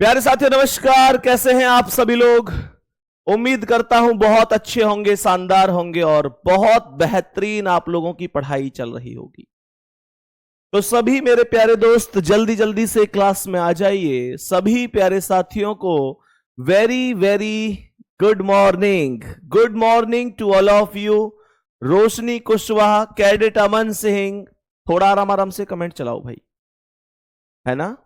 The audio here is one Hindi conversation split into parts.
प्यारे साथियों नमस्कार। कैसे हैं आप सभी लोग? उम्मीद करता हूं बहुत अच्छे होंगे, शानदार होंगे और बहुत बेहतरीन आप लोगों की पढ़ाई चल रही होगी। तो सभी मेरे प्यारे दोस्त जल्दी जल्दी से क्लास में आ जाइए। सभी प्यारे साथियों को very very good morning. Good morning to all of you. Roshni Kushwaha, cadet Aman Singh, थोड़ा आराम आराम से कमेंट चलाओ भाई, है ना।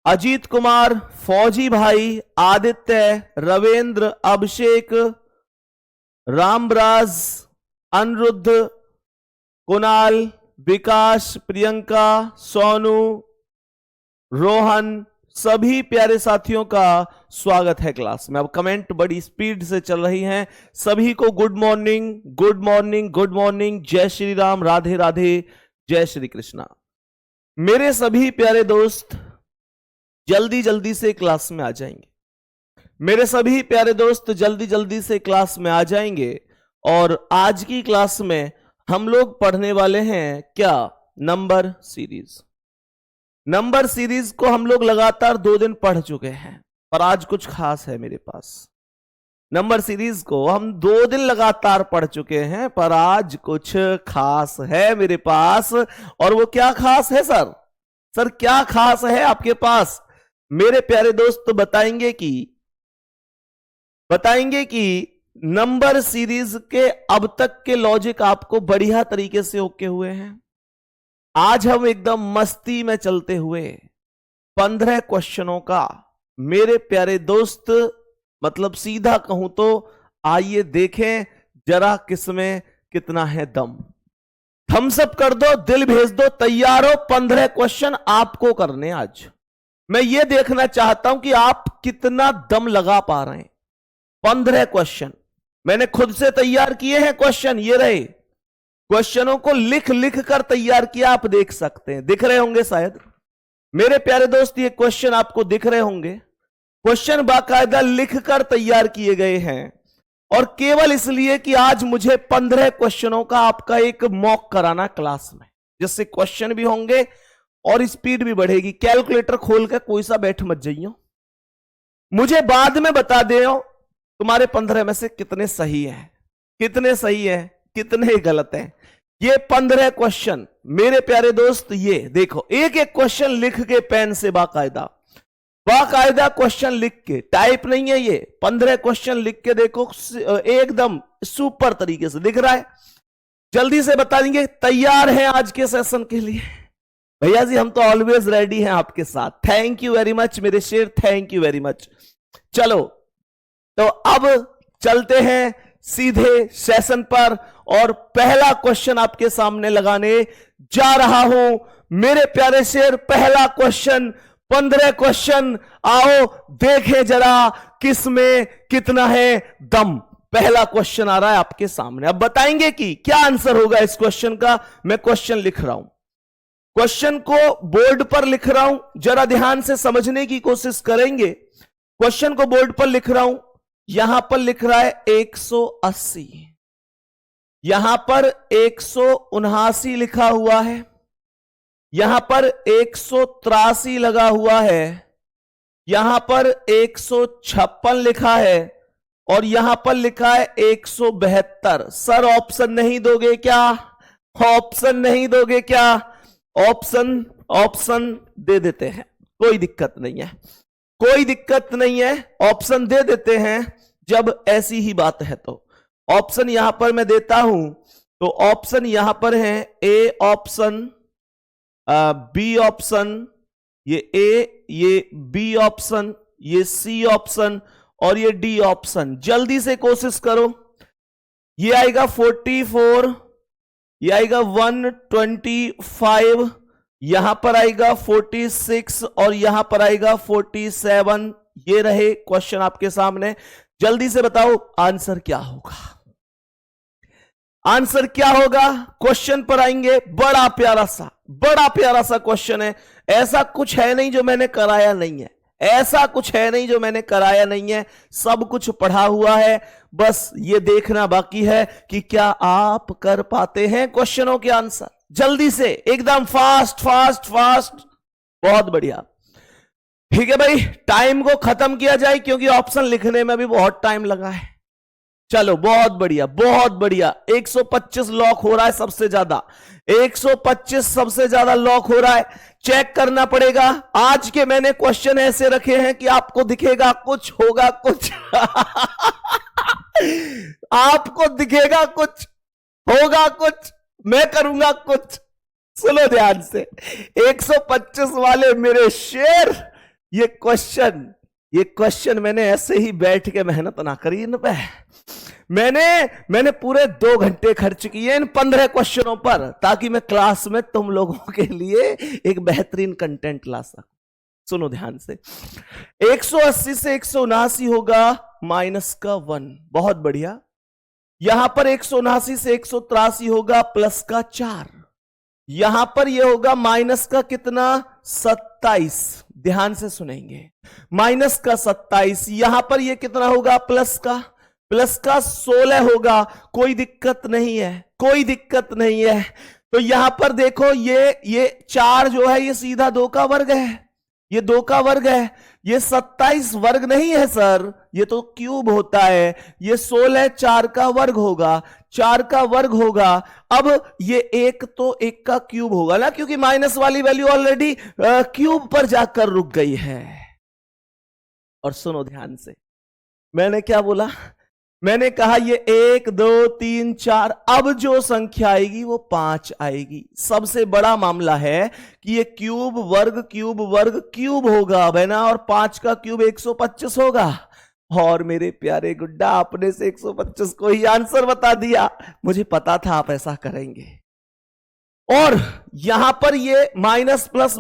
अजीत कुमार, फौजी भाई, आदित्य, रविंद्र, अभिषेक, रामराज, अनिरुद्ध, कुणाल, विकास, प्रियंका, सोनू, रोहन, सभी प्यारे साथियों का स्वागत है क्लास में। अब कमेंट बड़ी स्पीड से चल रही हैं। सभी को good morning, good morning, good morning. जय श्री राम, राधे राधे, जय श्री कृष्णा। मेरे सभी प्यारे दोस्त जल्दी जल्दी से क्लास में आ जाएंगे। मेरे सभी प्यारे दोस्त जल्दी जल्दी से क्लास में आ जाएंगे। और आज की क्लास में हम लोग पढ़ने वाले हैं क्या? Number series. नंबर सीरीज को हम लोग लगातार 2 दिन पढ़ चुके हैं, पर आज कुछ खास है मेरे पास। नंबर सीरीज को हम 2 दिन लगातार पढ़ चुके हैं, पर आज कुछ खास है मेरे पास। और वो क्या खास है सर? सर क्या खास है आपके पास? मेरे प्यारे दोस्त बताएंगे कि नंबर सीरीज के अब तक के लॉजिक आपको बढ़िया तरीके से ओके हुए हैं। आज हम एकदम मस्ती में चलते हुए 15 क्वेश्चनों का, मेरे प्यारे दोस्त, मतलब सीधा कहूं तो आइए देखें जरा किसमें कितना है दम। थम्स अप कर दो, दिल भेज दो, तैयार हो? 15 क्वेश्चन आपको करने आज। मैं ये देखना चाहता हूं कि आप कितना दम लगा पा रहे हैं। 15 क्वेश्चन मैंने खुद से तैयार किए हैं। क्वेश्चन ये रहे, क्वेश्चनों को लिख लिख कर तैयार किया। आप देख सकते हैं, दिख रहे होंगे शायद मेरे प्यारे दोस्त, ये क्वेश्चन आपको दिख रहे होंगे। क्वेश्चन बाकायदा लिख कर तैयार किए गए हैं, और केवल इसलिए कि आज मुझे 15 क्वेश्चनों का आपका एक मॉक कराना क्लास में, जिससे क्वेश्चन भी होंगे और स्पीड भी बढ़ेगी। कैलकुलेटर खोल कर कोई सा बैठ मत जाइयो, मुझे बाद में बता दे तुम्हारे 15 में से कितने सही है, कितने सही है, कितने गलत है। ये 15 क्वेश्चन मेरे प्यारे दोस्त, ये देखो, एक एक क्वेश्चन लिख के पेन से बाकायदा क्वेश्चन लिख के, टाइप नहीं है ये, 15 क्वेश्चन लिख के देखो, एकदम सुपर तरीके से दिख रहा है। जल्दी से बता देंगे। तैयार हैं आज के सेशन के लिए? भैया जी हम तो ऑलवेज रेडी हैं आपके साथ। थैंक यू वेरी मच मेरे शेर, थैंक यू वेरी मच। चलो तो अब चलते हैं सीधे सेशन पर, और पहला क्वेश्चन आपके सामने लगाने जा रहा हूं मेरे प्यारे शेर। पहला क्वेश्चन, 15 क्वेश्चन, आओ देखें जरा किस में कितना है दम। पहला क्वेश्चन आ रहा है आपके सामने। अब बताएंगे कि क्या आंसर होगा इस क्वेश्चन का। मैं क्वेश्चन लिख रहा हूं, क्वेश्चन को बोर्ड पर लिख रहा हूं, जरा ध्यान से समझने की कोशिश करेंगे। क्वेश्चन को बोर्ड पर लिख रहा हूं। यहां पर लिख रहा है 180, यहां पर 179 लिखा हुआ है, यहां पर 183 लगा हुआ है, यहां पर 156 लिखा है, और यहां पर लिखा है 172। सर ऑप्शन नहीं दोगे क्या? ऑप्शन नहीं दोगे क्या? ऑप्शन दे देते हैं, कोई दिक्कत नहीं है, कोई दिक्कत नहीं है, ऑप्शन दे देते हैं जब ऐसी ही बात है तो। ऑप्शन यहां पर मैं देता हूं, तो ऑप्शन यहां पर है ए ऑप्शन, बी ऑप्शन, ये ए, ये बी ऑप्शन, ये सी ऑप्शन, और ये डी ऑप्शन। जल्दी से कोशिश करो। ये आएगा 44, ये आएगा 125, यहां पर आएगा 46, और यहां पर आएगा 47। ये रहे क्वेश्चन आपके सामने। जल्दी से बताओ आंसर क्या होगा? आंसर क्या होगा? क्वेश्चन पर आएंगे। बड़ा प्यारा सा क्वेश्चन है। ऐसा कुछ है नहीं जो मैंने कराया नहीं है, ऐसा कुछ है नहीं जो मैंने कराया नहीं है, सब कुछ पढ़ा हुआ है। बस ये देखना बाकी है कि क्या आप कर पाते हैं क्वेश्चनों के आंसर। जल्दी से, एकदम फास्ट फास्ट फास्ट। बहुत बढ़िया। ठीक है भाई, टाइम को खत्म किया जाए क्योंकि ऑप्शन लिखने में भी बहुत टाइम लगा है। चलो बहुत बढ़िया बहुत बढ़िया। 125 लॉक हो रहा है सबसे ज्यादा, 125 सबसे ज्यादा लॉक हो रहा है। चेक करना पड़ेगा। आज के मैंने क्वेश्चन ऐसे रखे हैं कि आपको दिखेगा कुछ होगा कुछ आपको दिखेगा कुछ होगा कुछ, मैं करूंगा कुछ। सुनो ध्यान से 125 वाले मेरे शेर, ये क्वेश्चन मैंने ऐसे ही बैठ के मेहनत ना करी इन पे। मैंने पूरे 2 घंटे खर्च किए इन 15 क्वेश्चनों पर, ताकि मैं क्लास में तुम लोगों के लिए एक बेहतरीन कंटेंट ला सकूं। सुनो ध्यान से, 180 से 179 होगा माइनस का 1, बहुत बढ़िया। यहां पर 179 से 183 होगा प्लस का 4, यहां पर यह होगा माइनस का कितना 27, ध्यान से सुनेंगे, माइनस का 27। यहां पर यह कितना होगा प्लस का 16 होगा। कोई दिक्कत नहीं है, कोई दिक्कत नहीं है। तो यहां पर देखो ये 4 जो है ये सीधा 2 का वर्ग है, ये 2 का वर्ग है। ये 27 वर्ग नहीं है सर, ये तो क्यूब होता है। ये 16 4 का वर्ग होगा, 4 का वर्ग होगा। अब ये 1 तो 1 का क्यूब होगा ना, क्योंकि माइनस वाली वैल्यू ऑलरेडी क्यूब पर जाकर रुक गई है। और सुनो ध्यान से, मैंने क्या बोला, मैंने कहा ये 1 2 3 4, अब जो संख्या आएगी वो 5 आएगी। सबसे बड़ा मामला है कि ये क्यूब वर्ग क्यूब वर्ग क्यूब होगा अब, है ना, और 5 का क्यूब 125 होगा। और मेरे प्यारे गुड्डा, आपने से 125 को ही आंसर बता दिया, मुझे पता था आप ऐसा करेंगे। और यहां पर ये माइनस प्लस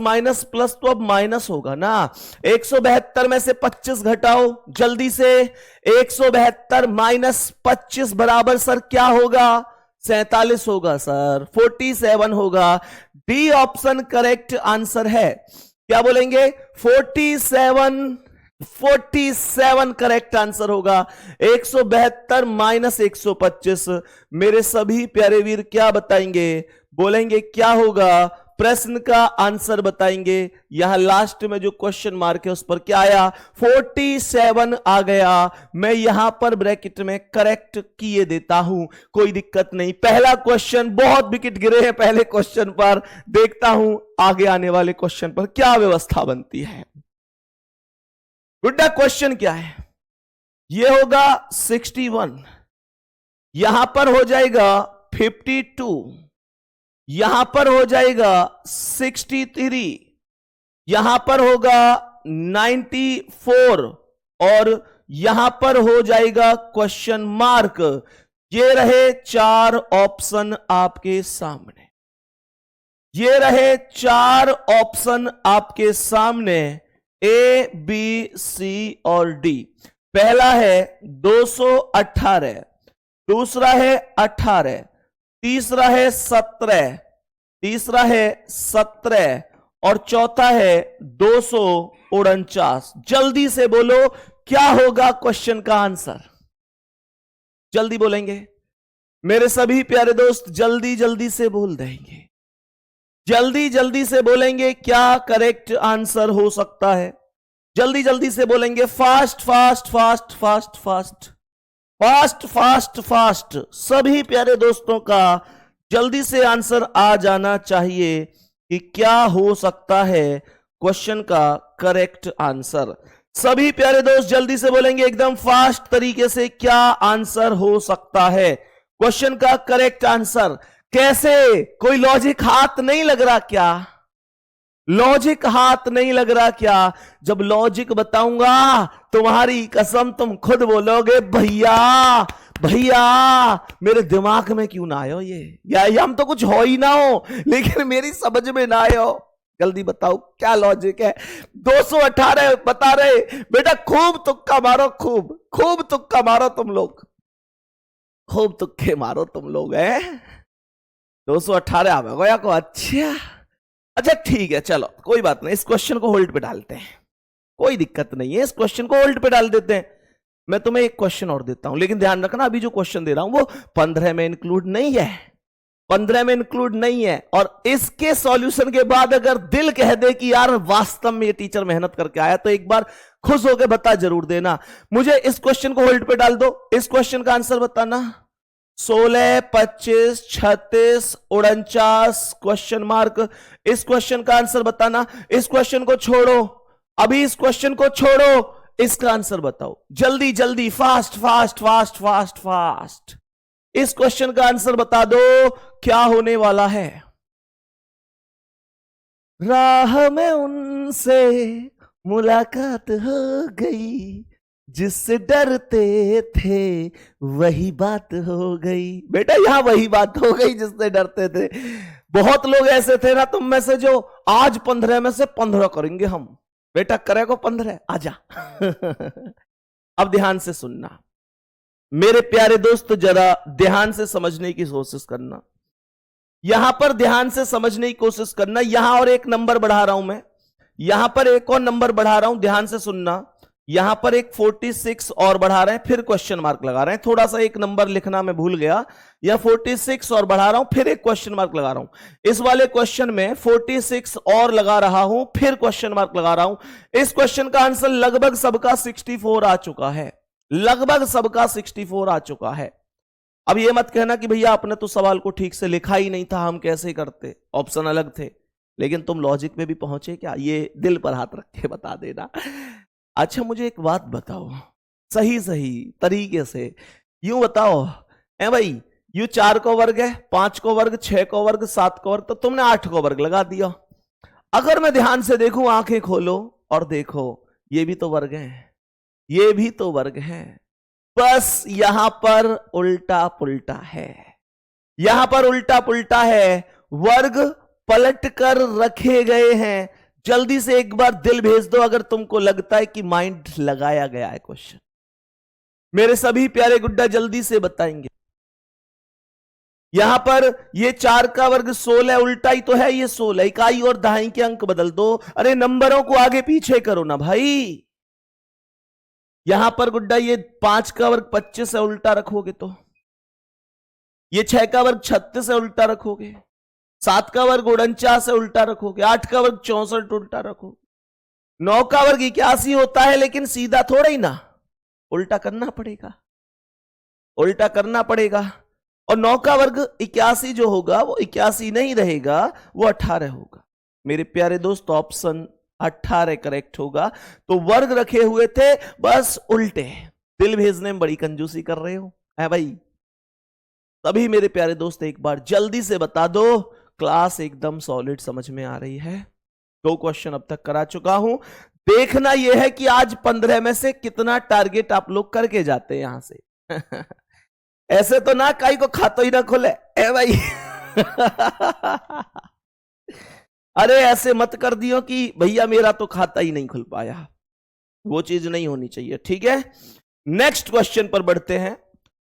तो अब माइनस होगा ना। 172 में से 25 घटाओ जल्दी से, 172 माइनस 25 बराबर सर क्या होगा, 47 होगा सर, 47 होगा। डी ऑप्शन करेक्ट आंसर है। क्या बोलेंगे, 47 करेक्ट आंसर होगा। 172 माइनस 125, मेरे सभी प्यारे वीर क्या बताएंगे, बोलेंगे क्या होगा, प्रश्न का आंसर बताएंगे। यहां लास्ट में जो क्वेश्चन मार्क है उस पर क्या आया, 47 आ गया। मैं यहां पर ब्रैकेट में करेक्ट किए देता हूं, कोई दिक्कत नहीं। पहला क्वेश्चन, बहुत विकेट गिरे हैं पहले क्वेश्चन पर, देखता हूं आगे आने वाले क्वेश्चन पर क्या व्यवस्था बनती है। गुड्डा क्वेश्चन क्या है, यह होगा 61, यहां पर हो जाएगा 52, यहां पर हो जाएगा 63, यहां पर होगा 94 और यहां पर हो जाएगा क्वेश्चन मार्क। ये रहे 4 ऑप्शन आपके सामने, ये रहे 4 ऑप्शन आपके सामने, ए बी सी और डी। पहला है 218, दूसरा है 18, तीसरा है 17, तीसरा है 17 और चौथा है 249। जल्दी से बोलो क्या होगा क्वेश्चन का आंसर, जल्दी बोलेंगे मेरे सभी प्यारे दोस्त, जल्दी जल्दी से बोल देंगे, जल्दी जल्दी से बोलेंगे क्या करेक्ट आंसर हो सकता है। जल्दी जल्दी से बोलेंगे, fast fast fast fast fast fast fast fast. सभी प्यारे दोस्तों का जल्दी से आंसर आ जाना चाहिए कि क्या हो सकता है क्वेश्चन का करेक्ट आंसर। सभी प्यारे दोस्त जल्दी से बोलेंगे एकदम फास्ट तरीके से, क्या आंसर हो सकता है क्वेश्चन का करेक्ट आंसर। कैसे, कोई लॉजिक हाथ नहीं लग रहा क्या, लॉजिक हाथ नहीं लग रहा क्या? जब लॉजिक बताऊंगा तुम्हारी कसम तुम खुद बोलोगे भैया भैया मेरे दिमाग में क्यों ना आयो ये, या हम तो कुछ हो ही ना हो लेकिन मेरी समझ में ना आयो। जल्दी बताओ क्या लॉजिक है। 218 बता रहे बेटा, खूब तुक्का मारो, खूब खूब तुक्का मारो तुम लोग, खूब तुक्के मारो तुम लोग है। 218 आ गया को, अच्छा ठीक है चलो कोई बात नहीं, इस क्वेश्चन को होल्ड पे डालते हैं, कोई दिक्कत नहीं है, इस क्वेश्चन को होल्ड पे डाल देते हैं। मैं तुम्हें एक क्वेश्चन और देता हूं, लेकिन ध्यान रखना अभी जो क्वेश्चन दे रहा हूं वो 15 में इंक्लूड नहीं है, 15 में इंक्लूड नहीं है। और इसके सॉल्यूशन के बाद अगर दिल कह दे कि यार वास्तव में ये टीचर मेहनत करके आया, तो एक बार खुश होकर बता जरूर देना। मुझे इस क्वेश्चन को होल्ड पे डाल दो, इस क्वेश्चन का आंसर बताना। 16, 25, 36, 49 क्वेश्चन मार्क। इस क्वेश्चन का आंसर बताना। इस क्वेश्चन को छोड़ो, अभी इस क्वेश्चन को छोड़ो, इसका आंसर बताओ जल्दी जल्दी, fast fast fast fast fast. इस क्वेश्चन का आंसर बता दो, क्या होने वाला है। राह में उनसे मुलाकात हो गई, जिससे डरते थे वही बात हो गई। बेटा यहां वही बात हो गई जिससे डरते थे। बहुत लोग ऐसे थे ना तुम में से जो आज 15 में से 15 करेंगे हम। बेटा करेगा 15, आजा। अब ध्यान से सुनना मेरे प्यारे दोस्त, जरा ध्यान से समझने की कोशिश करना। यहां पर ध्यान से समझने की कोशिश करना। यहां और एक नंबर बढ़ा रहा हूं मैं, यहां पर एक और नंबर बढ़ा रहा हूं, ध्यान से सुनना। यहां पर एक 46 और बढ़ा रहे हैं, फिर क्वेश्चन मार्क लगा रहे हैं। थोड़ा सा एक नंबर लिखना मैं भूल गया, या 46 और बढ़ा रहा हूं, फिर एक क्वेश्चन मार्क लगा रहा हूं। इस वाले क्वेश्चन में 46 और लगा रहा हूं, फिर क्वेश्चन मार्क लगा रहा हूं। इस क्वेश्चन का आंसर लगभग सबका 64 आ चुका है, लगभग सबका 64 आ चुका है। अब यह मत कहना कि भैया आपने तो सवाल को ठीक से लिखा ही नहीं था, हम कैसे करते, ऑप्शन अलग थे। लेकिन तुम लॉजिक में भी पहुंचे क्या, ये दिल पर हाथ रख के बता देना। अच्छा मुझे एक बात बताओ, सही सही तरीके से यूं बताओ, ए भाई यू 4 को वर्ग है, 5 को वर्ग, 6 को वर्ग, 7 को वर्ग, तो तुमने 8 को वर्ग लगा दिया। अगर मैं ध्यान से देखूं, आंखें खोलो और देखो, ये भी तो वर्ग है, ये भी तो वर्ग है, बस यहां पर उल्टा पुल्टा है, यहां पर उल्टा पुल्टा है, वर्ग पलट कर रखे गए हैं। जल्दी से एक बार दिल भेज दो अगर तुमको लगता है कि माइंड लगाया गया है क्वेश्चन। मेरे सभी प्यारे गुड्डा जल्दी से बताएंगे। यहां पर ये 4 का वर्ग 16 उल्टा ही तो है, ये 16 इकाई और दहाई के अंक बदल दो। अरे नंबरों को आगे पीछे करो ना भाई। यहां पर गुड्डा ये 5 का वर्ग 25 है, उल्टा रखोगे तो ये 6 का वर्ग 36 है, उल्टा रखोगे, 7 का वर्ग 49 है, उल्टा रखोगे, 8 का वर्ग 64 उल्टा रखोगे, 9 का वर्ग 81 होता है, लेकिन सीधा थोड़ा ही ना, उल्टा करना पड़ेगा, उल्टा करना पड़ेगा। और 9 का वर्ग 81 जो होगा वो 81 नहीं रहेगा, वो 18 होगा। मेरे प्यारे दोस्त ऑप्शन 18 करेक्ट होगा। तो वर्ग रखे हुए थे, बस उल्टे। दिल भेजने में बड़ी कंजूसी कर रहे हो है भाई। तभी मेरे प्यारे दोस्त एक बार जल्दी से बता दो, क्लास एकदम सॉलिड समझ में आ रही है। 2 क्वेश्चन अब तक करा चुका हूं। देखना यह है कि आज 15 में से कितना टारगेट आप लोग करके जाते हैं यहां से। ऐसे तो ना काई को खातो ही ना खोले ए भाई। अरे ऐसे मत कर दियो कि भैया मेरा तो खाता ही नहीं खुल पाया, वो चीज नहीं होनी चाहिए, ठीक है। नेक्स्ट क्वेश्चन पर बढ़ते हैं।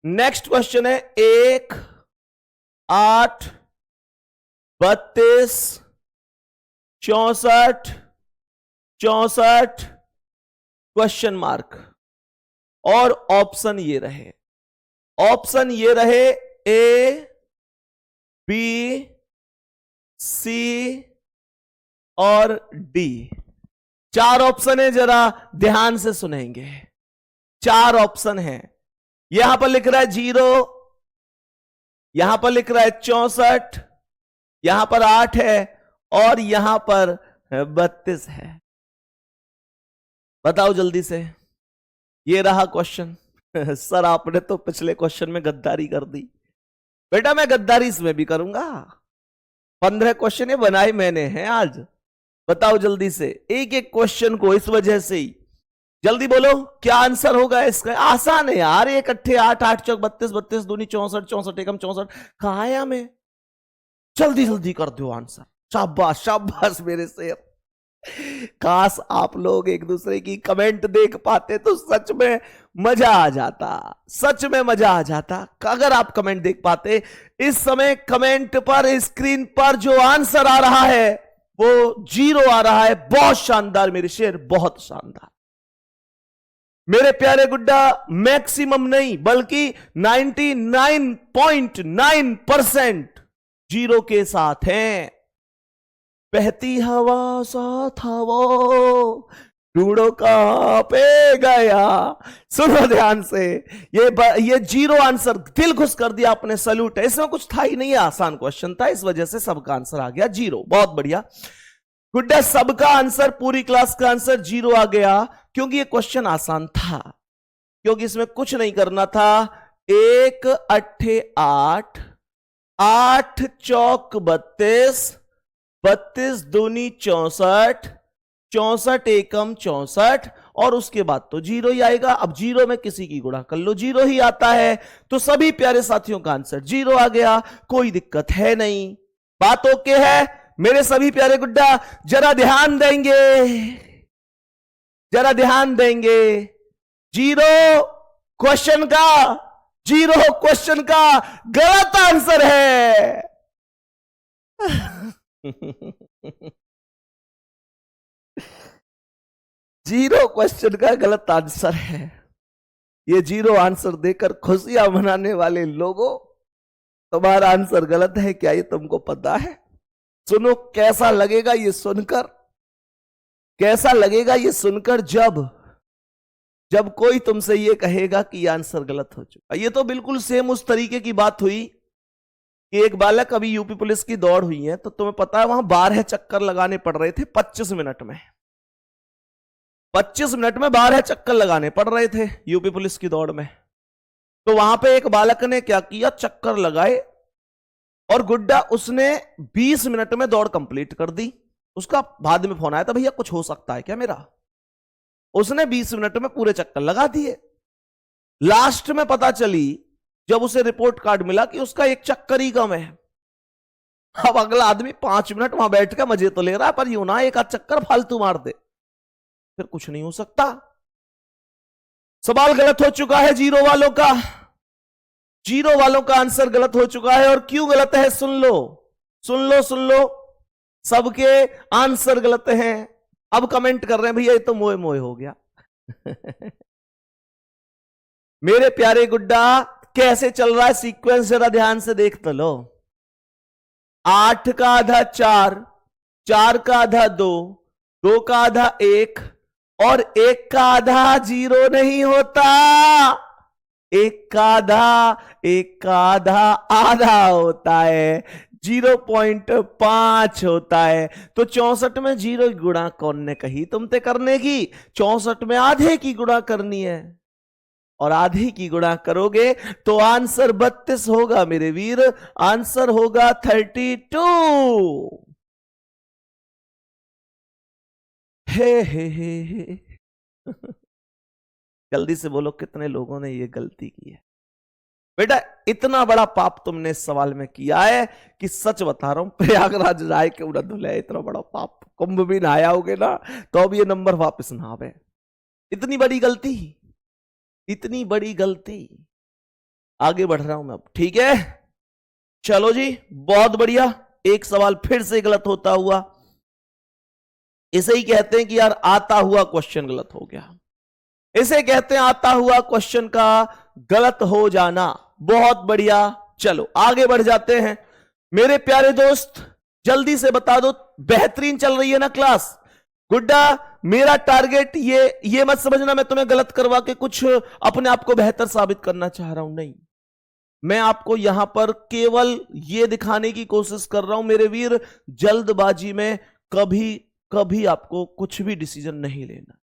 नेक्स्ट क्वेश्चन है 1, 8, 32, 64, 64 क्वेश्चन मार्क। और ऑप्शन ये रहे, ऑप्शन ये रहे ए, बी, सी और डी। 4 ऑप्शन है, जरा ध्यान से सुनेंगे। 4 ऑप्शन है। यहां पर लिख रहा है 0, यहां पर लिख रहा है 64, यहां पर 8 है और यहां पर 32 है। बताओ जल्दी से। ये रहा क्वेश्चन। सर आपने तो पिछले क्वेश्चन में गद्दारी कर दी। बेटा मैं गद्दारी इसमें भी करूंगा। 15 क्वेश्चन ये बनाए मैंने हैं आज। बताओ जल्दी से एक एक क्वेश्चन को, इस वजह से ही जल्दी बोलो क्या आंसर होगा इसका। आसान है यार, ये इकट्ठे 8, 8 चौक 32, 32 दूनी 64, 64 एकम 64 कहाया में। जल्दी जल्दी कर दो आंसर। शाबाश शाबाश मेरे शेर। काश आप लोग एक दूसरे की कमेंट देख पाते तो सच में मजा आ जाता, सच में मजा आ जाता। अगर आप कमेंट देख पाते। इस समय कमेंट पर, स्क्रीन पर जो आंसर आ रहा है वो 0 आ रहा है। बहुत शानदार मेरे शेर, बहुत शानदार मेरे प्यारे गुड्डा। मैक्सिमम नहीं बल्कि 99.9% जीरो के साथ हैं। बहती हवा सा था वो, ढूंढो कहां पे गया। सुनो ध्यान से, ये जीरो आंसर, दिल खुश कर दिया आपने, सैल्यूट है। इसमें कुछ था ही नहीं है, आसान क्वेश्चन था, इस वजह से सबका आंसर आ गया जीरो। बहुत बढ़िया गुड्डा, सबका आंसर, पूरी क्लास का आंसर जीरो आ गया, क्योंकि ये क्वेश्चन आसान था, क्योंकि इसमें कुछ नहीं करना था। 1 अट्ठे 8, 8 चौक 32, 32 दूनी 64, 64 एकम 64, और उसके बाद तो जीरो ही आएगा। अब जीरो में किसी की गुणा कर लो, जीरो ही आता है, तो सभी प्यारे साथियों का आंसर जीरो आ गया, कोई दिक्कत है नहीं, बात ओके है मेरे सभी प्यारे गुड्डा। जरा ध्यान देंगे, जरा ध्यान देंगे, जीरो क्वेश्चन का, जीरो क्वेश्चन का गलत आंसर है। जीरो क्वेश्चन का गलत आंसर है। ये जीरो आंसर देकर खुशियां मनाने वाले लोगों, तुम्हारा आंसर गलत है, क्या ये तुमको पता है? सुनो कैसा लगेगा ये सुनकर, कैसा लगेगा ये सुनकर, जब कोई तुमसे ये कहेगा कि ये आंसर गलत हो चुका। ये तो बिल्कुल सेम उस तरीके की बात हुई कि एक बालक, अभी यूपी पुलिस की दौड़ हुई है, तो तुम्हें पता है वहां 12 चक्कर लगाने पड़ रहे थे 25 मिनट में। 25 मिनट में 12 चक्कर लगाने पड़ रहे थे यूपी पुलिस की दौड़ में। तो वहां पे एक बालक ने क्या किया, चक्कर लगाए, और गुड्डा उसने 20 मिनट में दौड़ कंप्लीट कर दी। उसका बाद में फोन आया था, भैया कुछ हो सकता है क्या मेरा? उसने 20 मिनट में पूरे चक्कर लगा दिए। लास्ट में पता चली, जब उसे रिपोर्ट कार्ड मिला, कि उसका एक चक्कर ही कम है। अब अगला आदमी 5 मिनट वहां बैठ के मजे तो ले रहा है, पर यूं ना एक आध चक्कर फालतू मार दे, फिर कुछ नहीं हो सकता। सवाल गलत हो चुका है जीरो वालों का, जीरो वालों का आंसर गलत हो चुका है। और क्यों गलत है सुन लो, सुन लो, सुन लो, सबके आंसर गलत हैं। अब कमेंट कर रहे हैं भैया ये तो मोए मोए हो गया। मेरे प्यारे गुड्डा, कैसे चल रहा है सीक्वेंस, जरा ध्यान से देख तो लो। 8 का आधा 4, 4 का आधा 2, 2 का आधा 1, और 1 का आधा 0 नहीं होता। 1 का आधा आधा होता है, 0.5 होता है। तो 64 में 0 की गुणा कौन ने कही तुमसे करने की? 64 में आधे की गुणा करनी है, और आधे की गुणा करोगे तो आंसर 32 होगा मेरे वीर, आंसर होगा 32। हे। जल्दी से बोलो कितने लोगों ने ये गलती की है? बेटा इतना बड़ा पाप तुमने इस सवाल में किया है कि सच बता रहा हूं, प्रयागराज राय के उड़ा धुले, इतना बड़ा पाप। कुंभ भी नहाया होगे ना, तो अब ये नंबर वापस ना आवे। इतनी बड़ी गलती, इतनी बड़ी गलती। आगे बढ़ रहा हूं मैं अब, ठीक है? चलो जी, बहुत बढ़िया। एक सवाल फिर से गलत होता हुआ, इसे ही कहते हैं कि यार आता हुआ क्वेश्चन गलत हो गया, इसे कहते हैं आता हुआ क्वेश्चन का गलत हो जाना। बहुत बढ़िया, चलो आगे बढ़ जाते हैं। मेरे प्यारे दोस्त जल्दी से बता दो, बेहतरीन चल रही है ना क्लास? गुड्डा मेरा टारगेट ये मत समझना मैं तुम्हें गलत करवा के कुछ अपने आप को बेहतर साबित करना चाह रहा हूं, नहीं। मैं आपको यहां पर केवल ये दिखाने की कोशिश कर रहा हूं मेरे वीर, जल्दबाजी में कभी आपको कुछ भी डिसीजन नहीं लेना।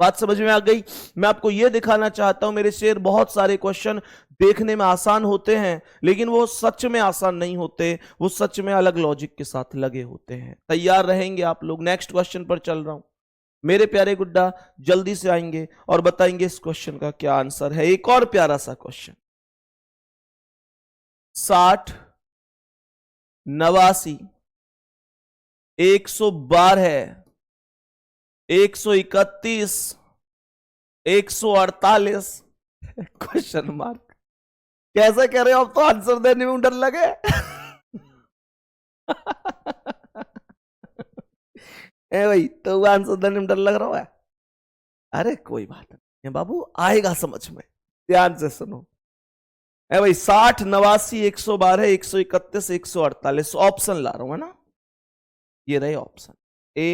बात समझ में आ गई? मैं आपको यह दिखाना चाहता हूं मेरे शेर, बहुत सारे क्वेश्चन देखने में आसान होते हैं, लेकिन वो सच में आसान नहीं होते, वो सच में अलग लॉजिक के साथ लगे होते हैं। तैयार रहेंगे आप लोग? नेक्स्ट क्वेश्चन पर चल रहा हूं मेरे प्यारे गुड्डा, जल्दी से आएंगे और बताएंगे इस क्वेश्चन का क्या आंसर है। एक और प्यारा सा क्वेश्चन, 60, 89, 112, 131, 148, क्वेश्चन मार्क। कैसे कह रहे हो? अब तो आंसर देने में डर लगे। ए भाई, तो आंसर देने में डर लग रहा है? अरे कोई बात नहीं बाबू, आएगा समझ में। ध्यान से सुनो, है भाई 60, 89, 112, 131, 148 ऑप्शन ला रहा हूं, है ना। ये रहे option A,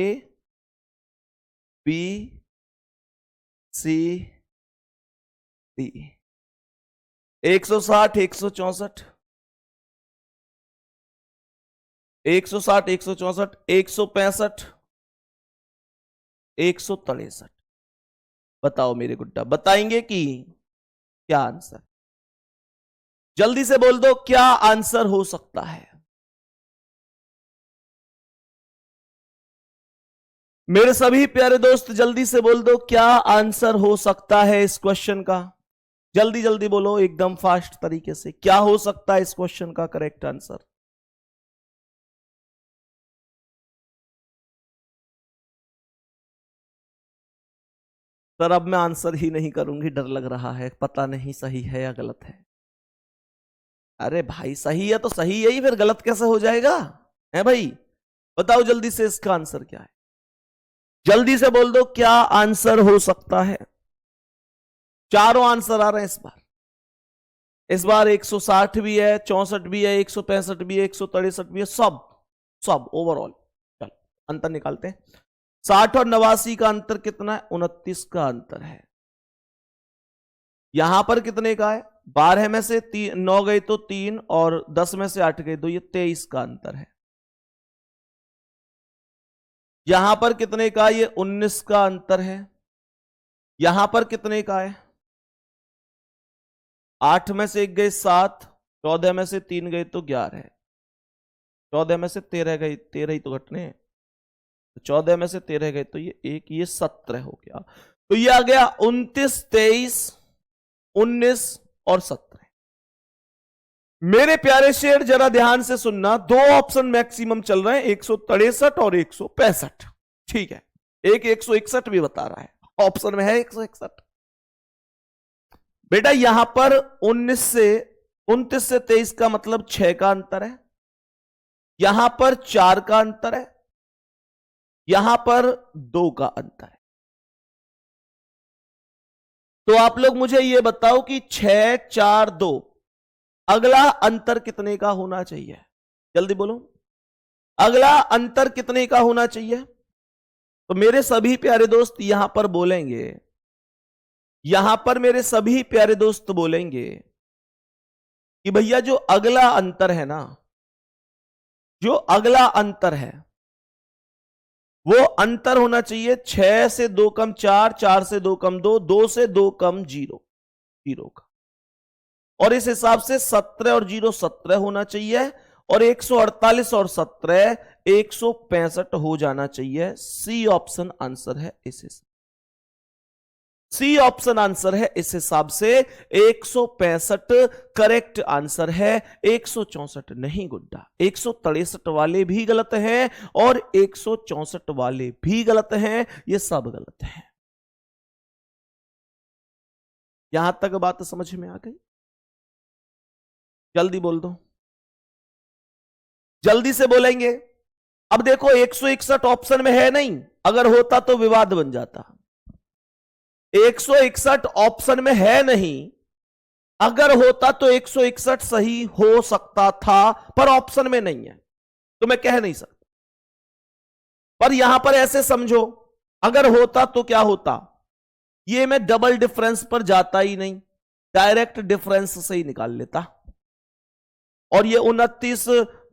B, C, D. 160, 164, 160, 164, 165, 163। बताओ मेरे गुड्डा, बताएंगे कि क्या आंसर? जल्दी से बोल दो क्या आंसर हो सकता है। मेरे सभी प्यारे दोस्त जल्दी से बोल दो क्या आंसर हो सकता है इस क्वेश्चन का। जल्दी जल्दी बोलो एकदम फास्ट तरीके से, क्या हो सकता है इस क्वेश्चन का करेक्ट आंसर। सर अब मैं आंसर ही नहीं करूंगी, डर लग रहा है, पता नहीं सही है या गलत है। अरे भाई सही है तो सही है ही, फिर गलत कैसे हो जाएगा है भाई। बताओ जल्दी से इसका आंसर क्या है, जल्दी से बोल दो क्या आंसर हो सकता है। चारों आंसर आ रहे हैं इस बार 160 भी है, 64 भी है, 165 भी है, 163 भी है, सब सब ओवरऑल। चल अंतर निकालते हैं। 60 और 89 का अंतर कितना है? 29 का अंतर है। यहां पर कितने का है? 12 में से 9 गए तो 3 और 10 में से 8 गए तो ये 23 का अंतर है। यहां पर कितने का? ये 19 का अंतर है। यहां पर कितने का है? 8 में से 1 गए 7, 14 में से 3 गए तो 11, 14 में से 13 गए, 13 ही तो घटने, 14 में से 13 गए तो ये 1, ये 17 हो गया। तो ये आ गया 29, 23, 19 और 17। मेरे प्यारे शेर जरा ध्यान से सुनना, दो ऑप्शन मैक्सिमम चल रहे हैं, 163 और 165। ठीक है, एक 161 भी बता रहा है, ऑप्शन में है 161। बेटा यहां पर 29 से 23 का मतलब 6 का अंतर है, यहां पर 4 का अंतर है, यहां पर 2 का अंतर है। तो आप लोग मुझे यह बताओ कि 6, 4, 2 अगला अंतर कितने का होना चाहिए? जल्दी बोलो, अगला अंतर कितने का होना चाहिए? तो मेरे सभी प्यारे दोस्त यहां पर बोलेंगे, यहां पर मेरे सभी प्यारे दोस्त बोलेंगे कि भैया जो अगला अंतर है ना, जो अगला अंतर है वो अंतर होना चाहिए 6 से 2 कम 4, 4 से 2 कम 2, 2 से 2 कम 0, 0 का। और इस हिसाब से 17 और 0 17 होना चाहिए, और 148 और 17 165 हो जाना चाहिए। सी ऑप्शन आंसर है इस हिसाब, सी ऑप्शन आंसर है इस हिसाब से। 165 करेक्ट आंसर है, 164 नहीं गुड्डा। 163 वाले भी गलत हैं और 164 वाले भी गलत हैं, ये सब गलत हैं। यहां तक बात समझ में आ गई? जल्दी बोल दो, जल्दी से बोलेंगे। अब देखो 161 ऑप्शन में है नहीं, अगर होता तो विवाद बन जाता। 161 ऑप्शन में है नहीं, अगर होता तो 161 सही हो सकता था, पर ऑप्शन में नहीं है तो मैं कह नहीं सकता। पर यहां पर ऐसे समझो, अगर होता तो क्या होता, ये मैं डबल डिफरेंस पर जाता ही नहीं, डायरेक्ट डिफरेंस से ही निकाल लेता। और ये 29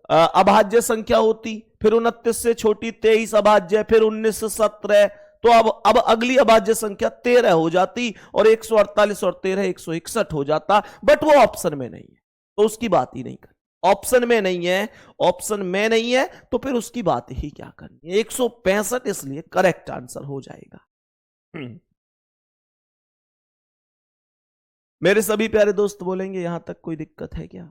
अभाज्य संख्या होती, फिर 29 से छोटी 23 अभाज्य, फिर 19 से 17, तो अब अगली अभाज्य संख्या 13 हो जाती, और 148 और 13 161 हो जाता। बट वो ऑप्शन में नहीं है तो उसकी बात ही नहीं करनी। ऑप्शन में नहीं है, ऑप्शन में नहीं है तो फिर उसकी बात ही क्या करनी है। 165 इसलिए करेक्ट आंसर हो जाएगा। मेरे सभी प्यारे दोस्त बोलेंगे यहां तक कोई दिक्कत है क्या?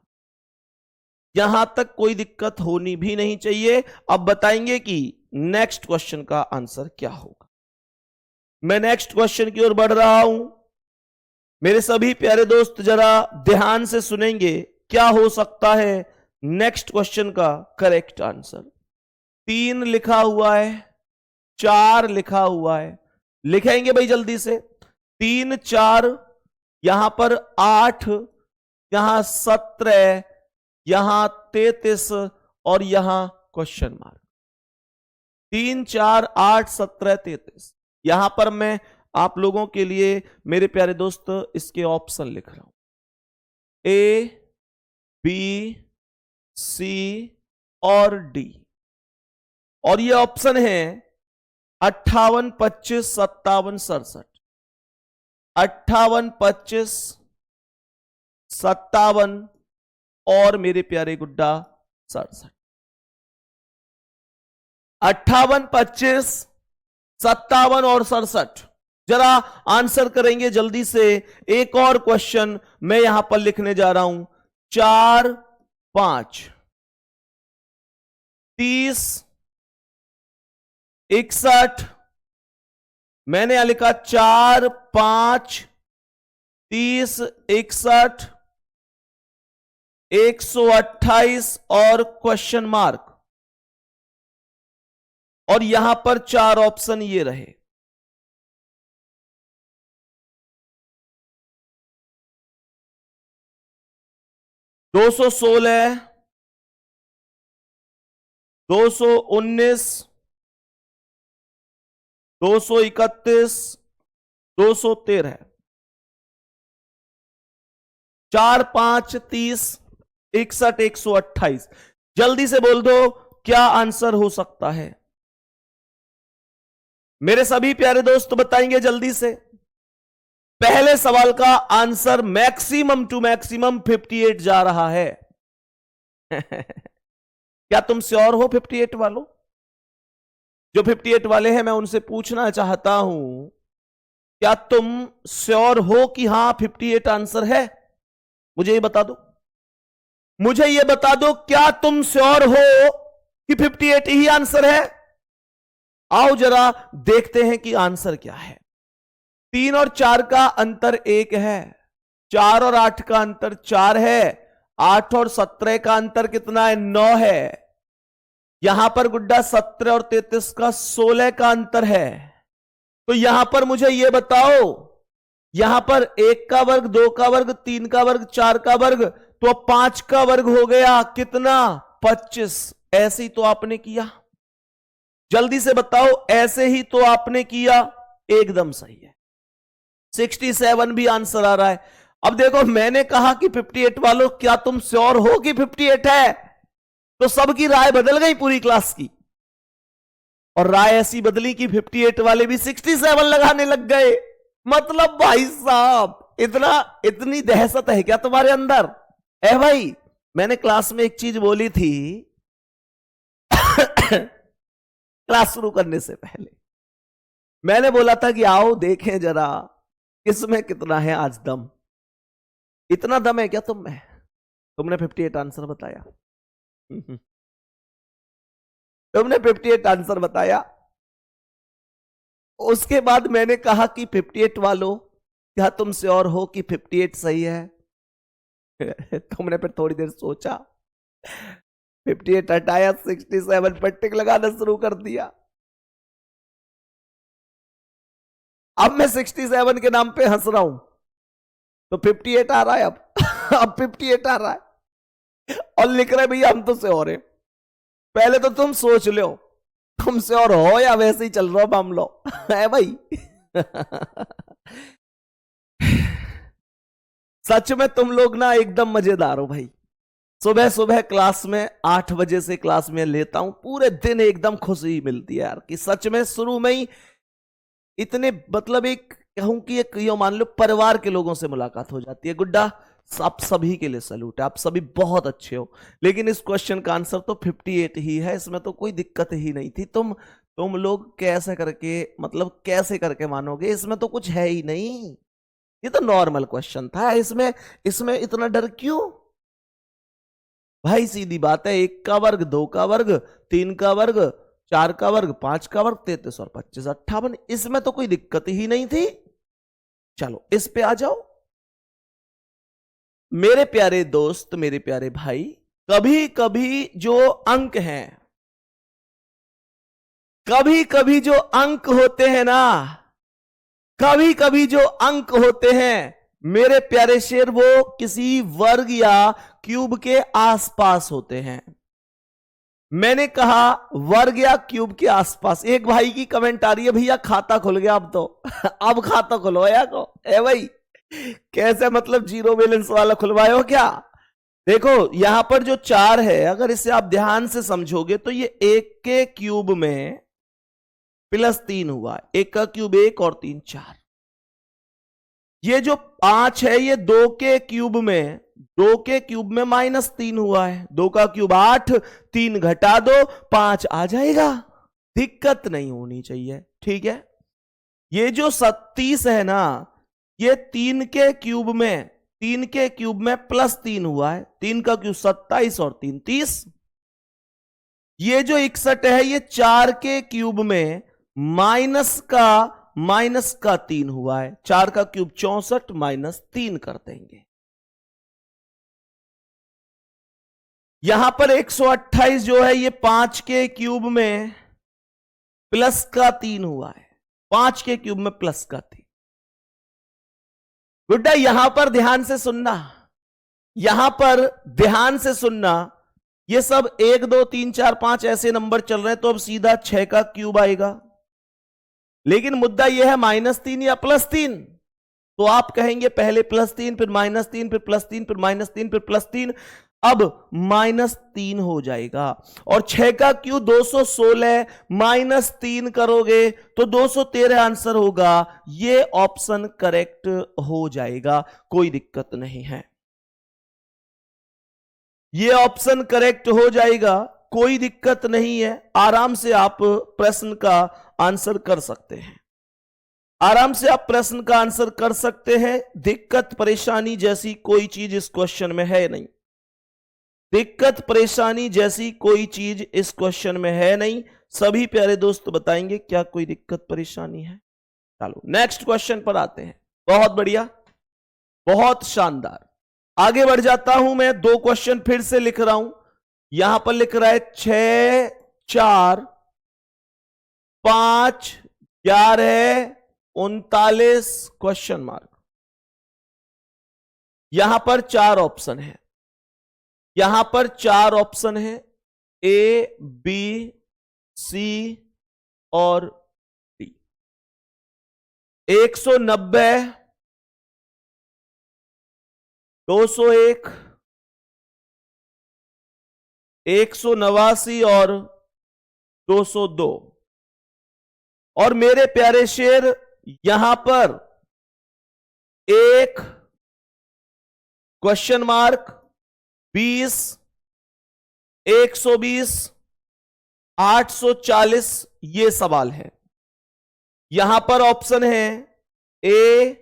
यहां तक कोई दिक्कत होनी भी नहीं चाहिए। अब बताएंगे कि नेक्स्ट क्वेश्चन का आंसर क्या होगा। मैं नेक्स्ट क्वेश्चन की ओर बढ़ रहा हूं, मेरे सभी प्यारे दोस्त जरा ध्यान से सुनेंगे क्या हो सकता है नेक्स्ट क्वेश्चन का करेक्ट आंसर। 3 लिखा हुआ है, 4 लिखा हुआ है, लिखेंगे भाई जल्दी से। 3, 4, यहां पर 8, यहां 17, यहां 33 और यहां क्वेश्चन मार्क। 3, 4, 8, 17, 33। यहां पर मैं आप लोगों के लिए मेरे प्यारे दोस्त इसके ऑप्शन लिख रहा हूं, ए, बी, सी और डी। और ये ऑप्शन है 58, 25, 57, 67। 58, 25, 57 और मेरे प्यारे गुड्डा 67। 58, 25, 57 और 67। जरा आंसर करेंगे जल्दी से। एक और क्वेश्चन मैं यहां पर लिखने जा रहा हूं, 4, 5, 30, 61। मैंने यहां लिखा 4, 5, 30, 61, 128 और क्वेश्चन मार्क। और यहां पर 4 ऑप्शन ये रहे, 216, 219, 231, 213। 4, 5, 30, 61, 128। जल्दी से बोल दो क्या आंसर हो सकता है। मेरे सभी प्यारे दोस्त बताएंगे जल्दी से। पहले सवाल का आंसर मैक्सिमम टू मैक्सिमम 58 जा रहा है। क्या तुम श्योर हो 58 वालों? जो 58 वाले हैं मैं उनसे पूछना चाहता हूं, क्या तुम श्योर हो कि हां 58 आंसर है? मुझे ये बता दो, मुझे ये बता दो, क्या तुम श्योर हो कि 58 ही आंसर है? आओ जरा देखते हैं कि आंसर क्या है। 3 और 4 का अंतर 1 है, 4 और 8 का अंतर 4 है, 8 और 17 का अंतर कितना है? 9 है। यहां पर गुड्डा 17 और 33 का 16 का अंतर है। तो यहां पर मुझे यह बताओ, यहां पर 1 का वर्ग, 2 का वर्ग, 3 का वर्ग, 4 का वर्ग, तो 5 का वर्ग हो गया कितना? 25। ऐसे ही तो आपने किया। जल्दी से बताओ, ऐसे ही तो आपने किया। एकदम सही है, 67 भी आंसर आ रहा है। अब देखो, मैंने कहा कि 58 वालों क्या तुम श्योर हो कि 58 है? तो सबकी राय बदल गई पूरी क्लास की, और राय ऐसी बदली कि 58 वाले भी 67 लगाने लग गए। मतलब भाई साहब, इतनी दहशत है क्या तुम्हारे अंदर? भाई, मैंने क्लास में एक चीज बोली थी क्लास शुरू करने से पहले मैंने बोला था कि आओ देखें जरा किसमें कितना है आज दम। इतना दम है क्या तुम में? तुमने 58 आंसर बताया। तुमने 58 आंसर बताया। उसके बाद मैंने कहा कि 58 वालों, क्या तुम श्योर हो कि 58 सही है? तुमने फिर थोड़ी देर सोचा, 58 हटाया, 67 पर टिक लगाना शुरू कर दिया। अब मैं 67 के नाम पे हंस रहा हूं, तो 58 आ रहा है अब। अब 58 आ रहा है और लिख रहे भैया हम तो श्योर है। पहले तो तुम सोच लो, तुम श्योर हो या वैसे ही चल रहा हो मामलो है भाई। सच में तुम लोग ना एकदम मजेदार हो भाई। सुबह सुबह क्लास में 8 बजे से क्लास में लेता हूं, पूरे दिन एकदम खुशी मिलती है यार, कि सच में शुरू में ही इतने, मतलब एक कहूं कि एक यो मान लो परिवार के लोगों से मुलाकात हो जाती है। गुड्डा, आप सभी के लिए सैल्यूट है, आप सभी बहुत अच्छे हो। लेकिन इस क्वेश्चन का आंसर तो 58 ही है, इसमें तो कोई दिक्कत ही नहीं थी। तुम लोग कैसे करके, मतलब कैसे करके मानोगे? इसमें तो कुछ है ही नहीं, ये तो नॉर्मल क्वेश्चन था। इसमें इतना डर क्यों भाई? सीधी बात है, 1 का वर्ग, 2 का वर्ग, 3 का वर्ग, 4 का वर्ग, 5 का वर्ग, 33 और 25, 58। इसमें तो कोई दिक्कत ही नहीं थी। चलो इस पे आ जाओ मेरे प्यारे दोस्त, मेरे प्यारे भाई। कभी कभी जो अंक हैं, कभी कभी जो अंक होते हैं ना, कभी कभी जो अंक होते हैं मेरे प्यारे शेर वो किसी वर्ग या क्यूब के आसपास होते हैं। मैंने कहा वर्ग या क्यूब के आसपास। एक भाई की कमेंट आ रही है, भैया खाता खुल गया अब तो अब खाता खुलवाया को ए भाई, कैसे मतलब जीरो बैलेंस वाला खुलवाए हो क्या? देखो यहां पर जो 4 है, अगर इसे आप ध्यान से समझोगे तो ये 1 के क्यूब में +3 हुआ। 1 का क्यूब 1 और 3 4। ये जो 5 है ये 2 के क्यूब में -3 हुआ है। 2 का क्यूब 8, 3 घटा दो 5 आ जाएगा, दिक्कत नहीं होनी चाहिए। ठीक है, ये जो 37 है ना, ये 3 के क्यूब में +3 हुआ है। 3 का क्यूब 27 और 3 30। ये जो 61 है ये 4 के क्यूब में -3 हुआ है। 4 का क्यूब 64 -3 कर देंगे। यहां पर 128 जो है ये 5 के क्यूब में +3 हुआ है। 5 के क्यूब में +3। गुड्डा यहां पर ध्यान से सुनना, यहां पर ध्यान से सुनना। ये सब 1 2 3 4 5 ऐसे नंबर चल रहे हैं, तो अब सीधा 6 का क्यूब आएगा। लेकिन मुद्दा यह है -3 या +3, तो आप कहेंगे पहले +3 फिर -3 फिर +3 फिर -3 फिर +3, अब -3 हो जाएगा। और 6 का क्यूब 216 -3 करोगे तो 213 आंसर होगा। ये ऑप्शन करेक्ट हो जाएगा, कोई दिक्कत नहीं है। ये ऑप्शन करेक्ट हो जाएगा, कोई दिक्कत नहीं है। आराम से आप प्रश्न का आंसर कर सकते हैं, आराम से आप प्रश्न का आंसर कर सकते हैं। दिक्कत परेशानी जैसी कोई चीज इस क्वेश्चन में है नहीं। दिक्कत परेशानी जैसी कोई चीज इस क्वेश्चन में है नहीं। सभी प्यारे दोस्त बताएंगे क्या कोई दिक्कत परेशानी है। चलो नेक्स्ट क्वेश्चन पर आते हैं। बहुत बढ़िया, बहुत शानदार। आगे बढ़ जाता हूं मैं। 2 क्वेश्चन फिर से लिख रहा हूं। यहां पर लिख रहा है 6 4 5 11 39 क्वेश्चन मार्क। यहां पर 4 ऑप्शन है, यहां पर 4 ऑप्शन है, ए बी सी और डी। 190 201 189 और 202। और मेरे प्यारे शेर यहां पर 1 क्वेश्चन मार्क 20 120 840 ये सवाल है। यहां पर ऑप्शन है ए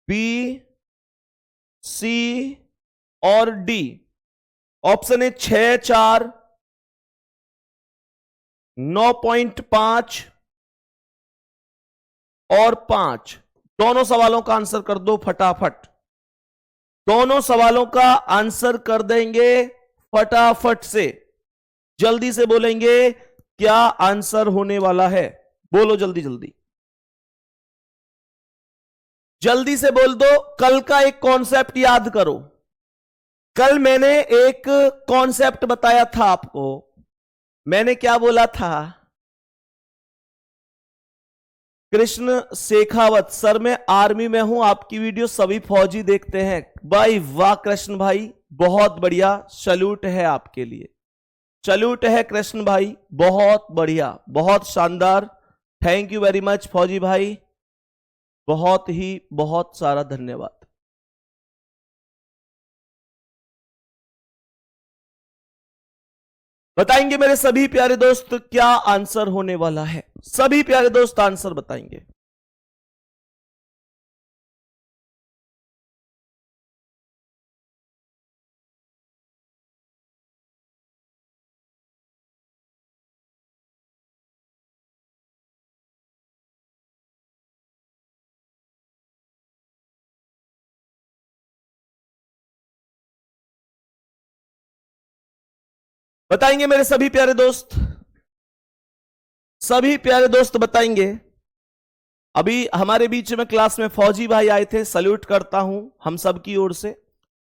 बी सी और डी। ऑप्शन है 6 4 9.5 और 5। दोनों सवालों का आंसर कर दो फटाफट। दोनों सवालों का आंसर कर देंगे फटाफट से। जल्दी से बोलेंगे क्या आंसर होने वाला है। बोलो जल्दी जल्दी, जल्दी से बोल दो। कल का एक कॉन्सेप्ट याद करो। कल मैंने एक कॉन्सेप्ट बताया था आपको। मैंने क्या बोला था? कृष्ण शेखावत सर, मैं आर्मी में हूं, आपकी वीडियो सभी फौजी देखते हैं। भाई वाह कृष्ण भाई, बहुत बढ़िया, सैल्यूट है आपके लिए, सैल्यूट है कृष्ण भाई, बहुत बढ़िया, बहुत शानदार। थैंक यू वेरी मच फौजी भाई, बहुत ही बहुत सारा धन्यवाद। बताएंगे मेरे सभी प्यारे दोस्त क्या आंसर होने वाला है। सभी प्यारे दोस्त आंसर बताएंगे। बताएंगे मेरे सभी प्यारे दोस्त, सभी प्यारे दोस्त बताएंगे। अभी हमारे बीच में क्लास में फौजी भाई आए थे, सल्यूट करता हूं हम सब की ओर से।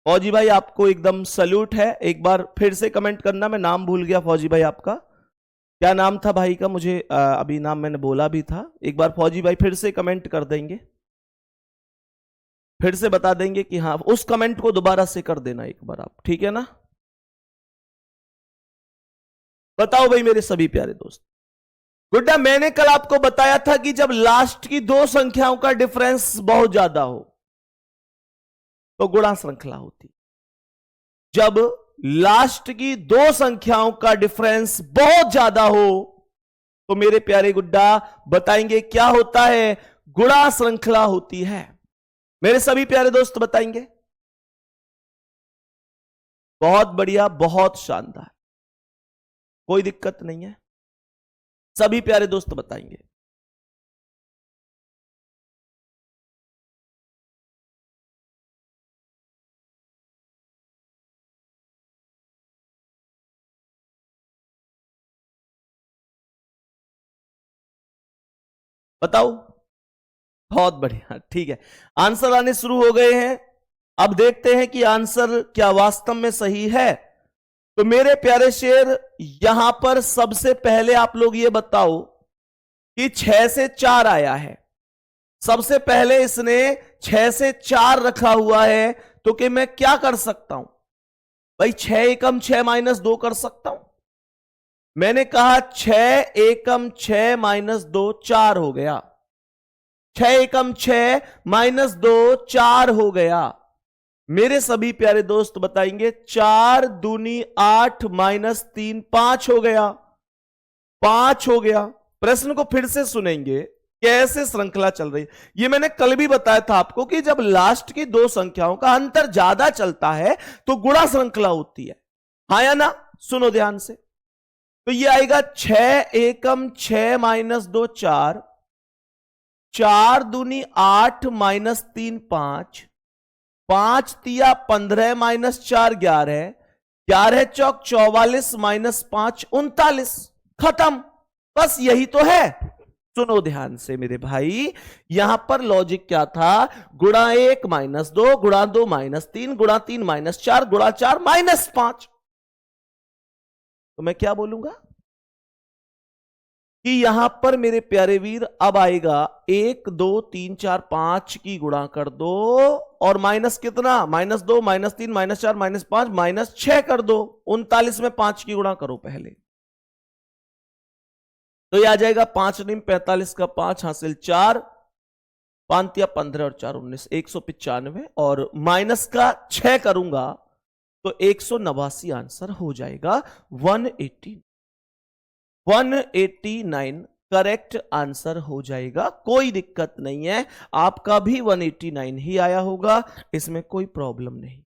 फौजी भाई आपको एकदम सल्यूट है। एक बार फिर से कमेंट करना, मैं नाम भूल गया फौजी भाई आपका, क्या नाम था भाई का, मुझे अभी नाम मैंने बोला भी था। एक बार फौजी भाई फिर से कमेंट कर देंगे, फिर से बता देंगे कि हाँ, उस कमेंट को दोबारा से कर देना एक बार आप, ठीक है ना। बताओ भाई मेरे सभी प्यारे दोस्त। गुड्डा, मैंने कल आपको बताया था कि जब लास्ट की दो संख्याओं का डिफरेंस बहुत ज्यादा हो तो गुणा श्रृंखला होती। जब लास्ट की दो संख्याओं का डिफरेंस बहुत ज्यादा हो तो मेरे प्यारे गुड्डा बताएंगे क्या होता है, गुणा श्रृंखला होती है। मेरे सभी प्यारे दोस्त बताएंगे। बहुत बढ़िया, बहुत शानदार, कोई दिक्कत नहीं है, सभी प्यारे दोस्त बताएंगे। बताओ। बहुत बढ़िया, ठीक है, आंसर आने शुरू हो गए हैं। अब देखते हैं कि आंसर क्या वास्तव में सही है। तो मेरे प्यारे शेर, यहां पर सबसे पहले आप लोग ये बताओ कि 6 से 4 आया है। सबसे पहले इसने 6 से 4 रखा हुआ है, तो कि मैं क्या कर सकता हूं भाई, 6 एकम 6 माइनस 2 कर सकता हूं। मैंने कहा 6 एकम 6 माइनस 2 4 हो गया। 6 एकम 6 माइनस 2 4 हो गया। मेरे सभी प्यारे दोस्त बताएंगे 4 दूनी 8 माइनस 3 5 हो गया। 5 हो गया। प्रश्न को फिर से सुनेंगे, कैसे श्रृंखला चल रही है। यह मैंने कल भी बताया था आपको कि जब लास्ट की दो संख्याओं का अंतर ज्यादा चलता है तो गुणा श्रृंखला होती है, हाँ या ना। सुनो ध्यान से, तो ये आएगा 6 एकम 6 माइनस 2 4, 4 दूनी 8 माइनस 3 5, 5 तिया 15 माइनस 4 11, 11 चौक 44 माइनस 5 39। खत्म, बस यही तो है। सुनो ध्यान से मेरे भाई, यहां पर लॉजिक क्या था, गुणा 1 माइनस 2, गुणा 2 माइनस 3, गुणा 3 माइनस 4, गुणा 4 माइनस 5। तो मैं क्या बोलूंगा कि यहां पर मेरे प्यारे वीर अब आएगा 1 2 3 4 5 की गुणा कर दो, और माइनस कितना, minus 2 minus 3 minus 4 minus 5 minus 6 कर दो। 39 में 5 की गुणा करो पहले, तो यह आ जाएगा 5 निम 45 का 5 हासिल 4, 5 या 15 और 4 19, 195, और माइनस का 6 करूंगा तो 189 आंसर हो जाएगा। 189 करेक्ट आंसर हो जाएगा, कोई दिक्कत नहीं है। आपका भी 189 ही आया होगा, इसमें कोई प्रॉब्लम नहीं।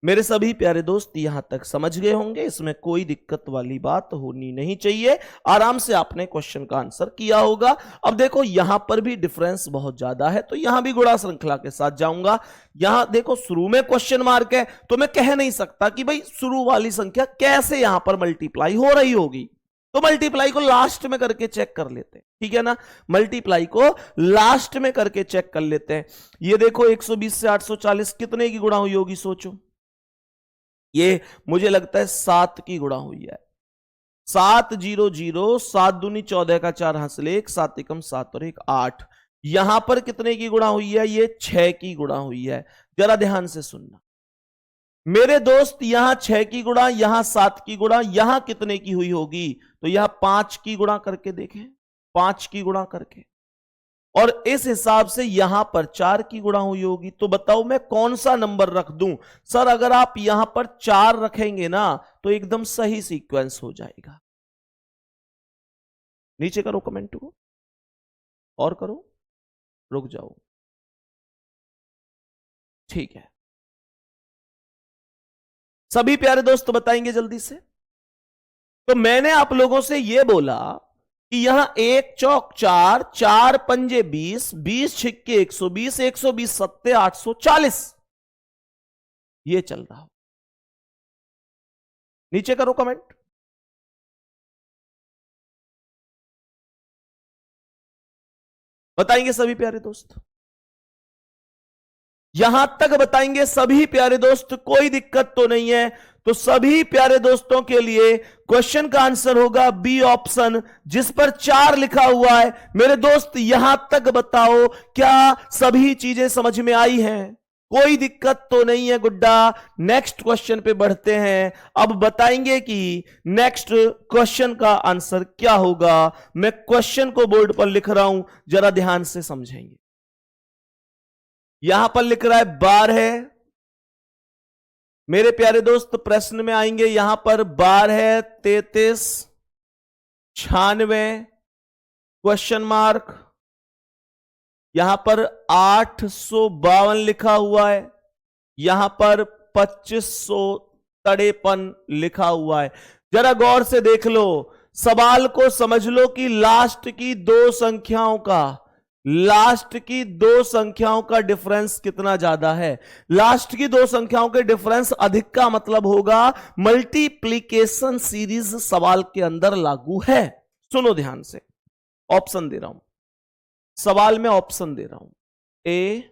मेरे सभी प्यारे दोस्त यहां तक समझ गए होंगे, इसमें कोई दिक्कत वाली बात होनी नहीं चाहिए। आराम से आपने क्वेश्चन का आंसर किया होगा। अब देखो यहां पर भी डिफरेंस बहुत ज्यादा है, तो यहां भी गुणा श्रृंखला के साथ जाऊंगा। यहां देखो शुरू में क्वेश्चन मार्क है, तो मैं कह नहीं सकता कि भाई शुरू वाली संख्या कैसे यहां पर मल्टीप्लाई हो रही होगी, तो मल्टीप्लाई को लास्ट में करके चेक कर लेते हैं, ठीक है ना। मल्टीप्लाई को लास्ट में करके चेक कर लेते हैं। ये देखो 120 से 840 कितने की गुणा हुई होगी, सोचो। ये मुझे लगता है 7 की गुणा हुई है। 7 0 0, 7 दूनी 14 का 4 हासिल 1, 7 एकम 7 और 1 8। यहां पर कितने की गुणा हुई है, ये 6 की गुणा हुई है। जरा ध्यान से सुनना मेरे दोस्त, यहां 6 की गुणा, यहां 7 की गुणा, यहां कितने की हुई होगी, तो यहां 5 की गुणा करके देखें, 5 की गुणा करके, और इस हिसाब से यहां पर 4 की गुणा हुई होगी। तो बताओ मैं कौन सा नंबर रख दूं। सर अगर आप यहां पर 4 रखेंगे ना तो एकदम सही सीक्वेंस हो जाएगा। नीचे करो कमेंट को, और करो, रुक जाओ, ठीक है। सभी प्यारे दोस्त बताएंगे जल्दी से। तो मैंने आप लोगों से यह बोला कि यहां 1 चौक 4, 4 पंजे 20, 20 छिक्के 120, 120 सत्ते 840, ये चल रहा हो। नीचे करो कमेंट। बताएंगे सभी प्यारे दोस्त? यहां तक बताएंगे सभी प्यारे दोस्त, कोई दिक्कत तो नहीं है। तो सभी प्यारे दोस्तों के लिए क्वेश्चन का आंसर होगा बी ऑप्शन, जिस पर 4 लिखा हुआ है। मेरे दोस्त यहां तक बताओ, क्या सभी चीजें समझ में आई हैं? कोई दिक्कत तो नहीं है गुड्डा। नेक्स्ट क्वेश्चन पे बढ़ते हैं। अब बताएंगे कि नेक्स्ट क्वेश्चन का आंसर क्या होगा। मैं क्वेश्चन को बोर्ड पर लिख रहा हूं, जरा ध्यान से समझेंगे। यहां पर लिख रहा है 12। मेरे प्यारे दोस्त प्रश्न में आएंगे, यहां पर 12, 33, 96 क्वेश्चन मार्क, यहां पर 852 लिखा हुआ है, यहां पर 2553 लिखा हुआ है। जरा गौर से देख लो, सवाल को समझ लो कि लास्ट की दो संख्याओं का डिफरेंस कितना ज्यादा है। लास्ट की दो संख्याओं के डिफरेंस अधिक का मतलब होगा मल्टीप्लीकेशन सीरीज सवाल के अंदर लागू है। सुनो ध्यान से, ऑप्शन दे रहा हूं, सवाल में ऑप्शन दे रहा हूं, ए,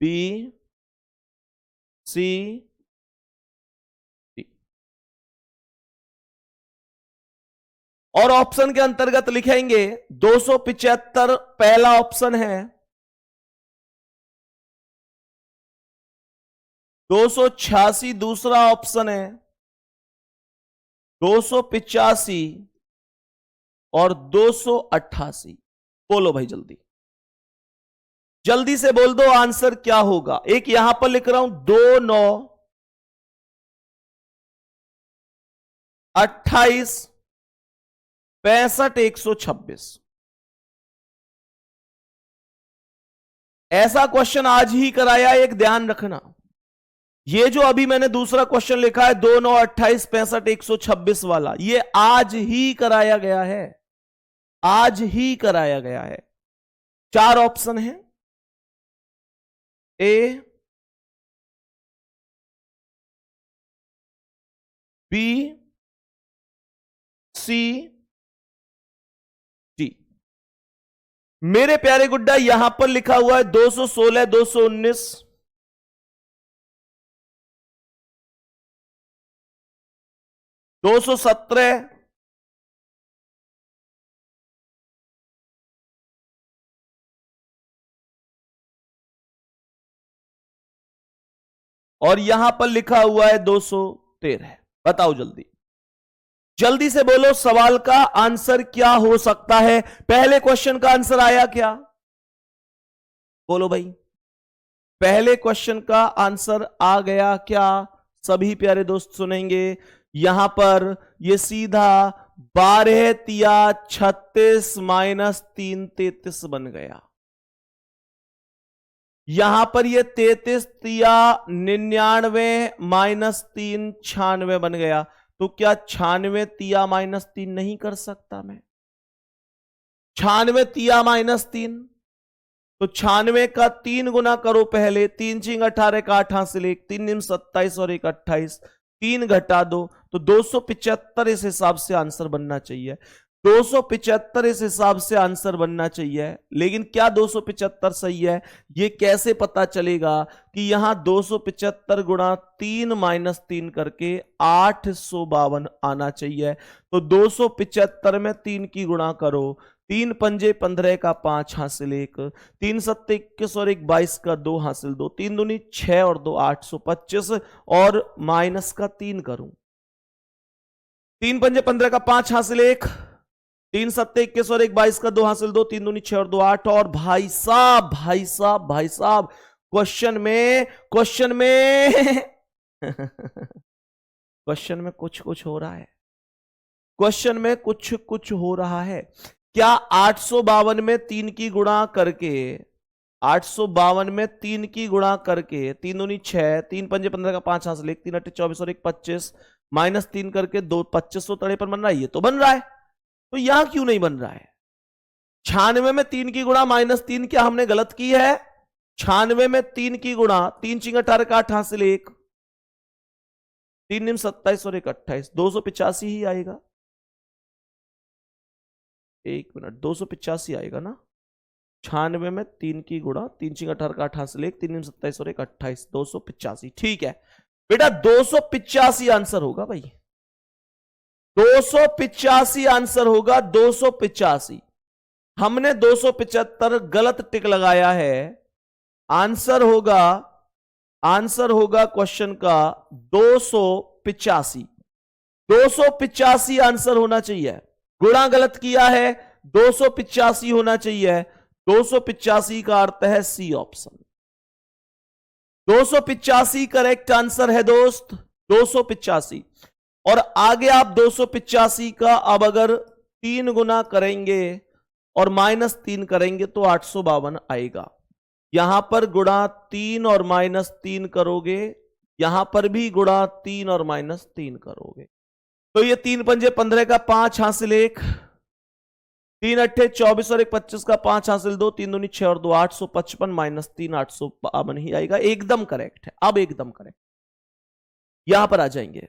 बी, सी, डी। और ऑप्शन के अंतर्गत लिखेंगे 275 पहला ऑप्शन है, 286 दूसरा ऑप्शन है, 285 और 288। बोलो भाई जल्दी, जल्दी से बोल दो आंसर क्या होगा। एक यहां पर लिख रहा हूं 2, 9, 28, 65, 126। ऐसा क्वेश्चन आज ही कराया, एक ध्यान रखना। ये जो अभी मैंने दूसरा क्वेश्चन लिखा है 2, 9, 28, 65, 126 वाला, ये आज ही कराया गया है, आज ही कराया गया है। 4 ऑप्शन है, ए, बी, सी, डी। मेरे प्यारे गुड्डा यहां पर लिखा हुआ है 216, 219, 217, और यहां पर लिखा हुआ है 213। बताओ जल्दी, जल्दी से बोलो सवाल का आंसर क्या हो सकता है। पहले क्वेश्चन का आंसर आया क्या? बोलो भाई, पहले क्वेश्चन का आंसर आ गया क्या? सभी प्यारे दोस्त सुनेंगे। यहां पर ये सीधा 12 तिया 36 माइनस 3 33 बन गया। यहां पर ये 33 तिया 99 माइनस 3 96 बन गया। तो क्या 96 तिया माइनस 3 नहीं कर सकता मैं? 96 तिया माइनस 3, तो 96 का 3 गुना करो पहले, 3 चिंग 18 का 8 हासिल 1, 3 निम 27 और 1 28, 3 घटा दो तो 275 इस हिसाब से आंसर बनना चाहिए। 275 इस हिसाब से आंसर बनना चाहिए। लेकिन क्या 275 सही है? ये कैसे पता चलेगा कि यहां 275 गुणा 3 माइनस 3 करके 852 आना चाहिए। तो 275 में 3 की गुणा करो, 3 पंजे 15 का 5 हासिल 1, 3 सत्ते 21 और 1 22 का 2 हासिल 2, 3 दूनी 6 और 2 825 और माइनस का 3 करूं, 3 पंजे 15 का 5 हासिल 1, 3 सत्ते 21 और 1 22 का 2 हासिल 2, 3 दूनी 6 और 2 8। और भाई साहब क्वेश्चन में क्वेश्चन में कुछ हो रहा है, क्वेश्चन में कुछ हो रहा है। क्या 852 में 3 की गुणा करके, 852 में 3 की गुणा करके, 3 दूनी 6, 3 पंजे 15 का 5 हासिल 1, 3 अट्ठे 24 और 1 25 माइनस 3 करके 2 2553 बन रहा है? ये तो बन रहा है, तो यहां क्यों नहीं बन रहा है? 96 में 3 की गुणा माइनस 3, क्या हमने गलत की है? 96 में 3 की गुणा, 3 चिंग 18 का 8 हासिल 1, 3 निम 27 और 1 28, 285 ही आएगा। एक मिनट, 285 आएगा ना, 96 में 3 की गुणा, 3 6 18 का 88 1 3 27 और 1 28, 285। ठीक है बेटा, 285 आंसर होगा भाई, 285 आंसर होगा, 285। हमने 275 गलत टिक लगाया है। आंसर होगा, आंसर होगा क्वेश्चन का 285। 285 आंसर होना चाहिए, गुणा गलत किया है, 285 होना चाहिए। 285 का अर्थ है सी ऑप्शन। 285 करेक्ट आंसर है दोस्त, 285। और आगे आप 285 का अब अगर 3 गुना करेंगे और -3 करेंगे तो 852 आएगा। यहां पर गुणा 3 और -3 करोगे, यहां पर भी गुणा 3 और -3 करोगे, तो ये 3 पंजे 15 का 5 हासिल 1, 3 अट्ठे 24 और 1 25 का 5 हासिल 2, 3 दूनी 6 और 2 855 -3 852 ही आएगा। एकदम करेक्ट है। अब एकदम करेक्ट, यहां पर आ जाएंगे,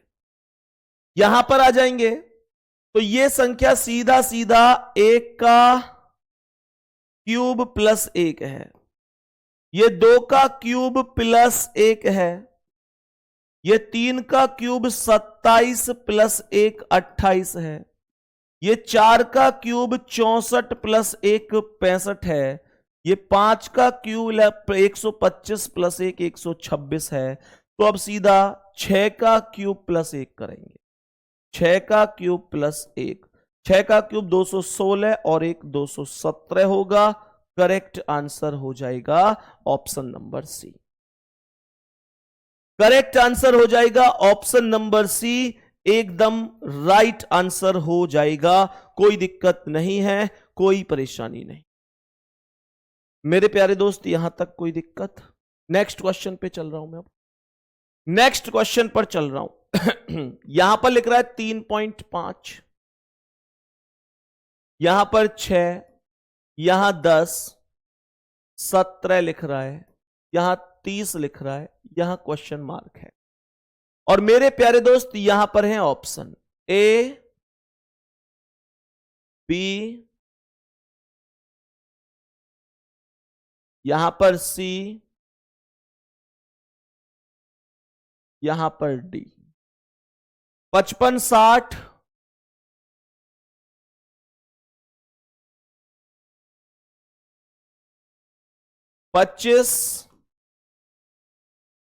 यहां पर आ जाएंगे तो ये संख्या सीधा सीधा 1 का क्यूब प्लस 1 है, ये 2 का क्यूब प्लस 1 है, ये 3 का क्यूब 27 प्लस 1 28 है, ये 4 का क्यूब 64 प्लस 1 65 है, ये 5 का क्यूब 125 प्लस 1 126 है। तो अब सीधा 6 का क्यूब प्लस 1 करेंगे, 6 का क्यूब प्लस 1, 6 का क्यूब 216 और 1 217 होगा। करेक्ट आंसर हो जाएगा option number C. Correct answer हो जाएगा ऑप्शन नंबर सी, एकदम राइट आंसर हो जाएगा। कोई दिक्कत नहीं है, कोई परेशानी नहीं मेरे प्यारे दोस्त, यहां तक कोई दिक्कत? नेक्स्ट क्वेश्चन पे चल रहा हूं मैं, अब नेक्स्ट क्वेश्चन पर चल रहा हूं। यहां पर लिख रहा है 3.5, यहां पर 6, यहां 10, 17 लिख रहा है, यहां 30 लिख रहा है, यहां क्वेश्चन मार्क है। और मेरे प्यारे दोस्त यहां पर है ऑप्शन ए, बी, यहां पर सी, यहां पर डी। 55 60 25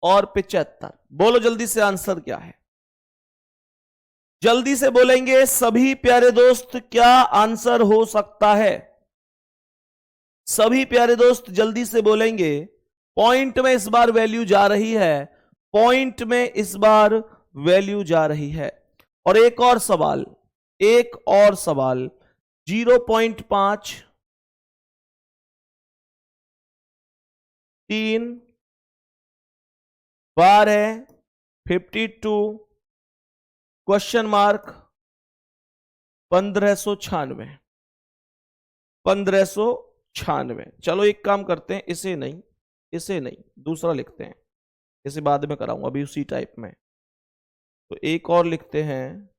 और 75। बोलो जल्दी से आंसर क्या है, जल्दी से बोलेंगे सभी प्यारे दोस्त, क्या आंसर हो सकता है? सभी प्यारे दोस्त जल्दी से बोलेंगे। पॉइंट में इस बार वैल्यू जा रही है, पॉइंट में इस बार वैल्यू जा रही है। और एक और सवाल, एक और सवाल, 0.5 3 12 52 क्वेश्चन मार्क 1596, 1596। चलो एक काम करते हैं, इसे नहीं, इसे नहीं, दूसरा लिखते हैं, इसे बाद में कराऊंगा, अभी उसी टाइप में। तो एक और लिखते हैं,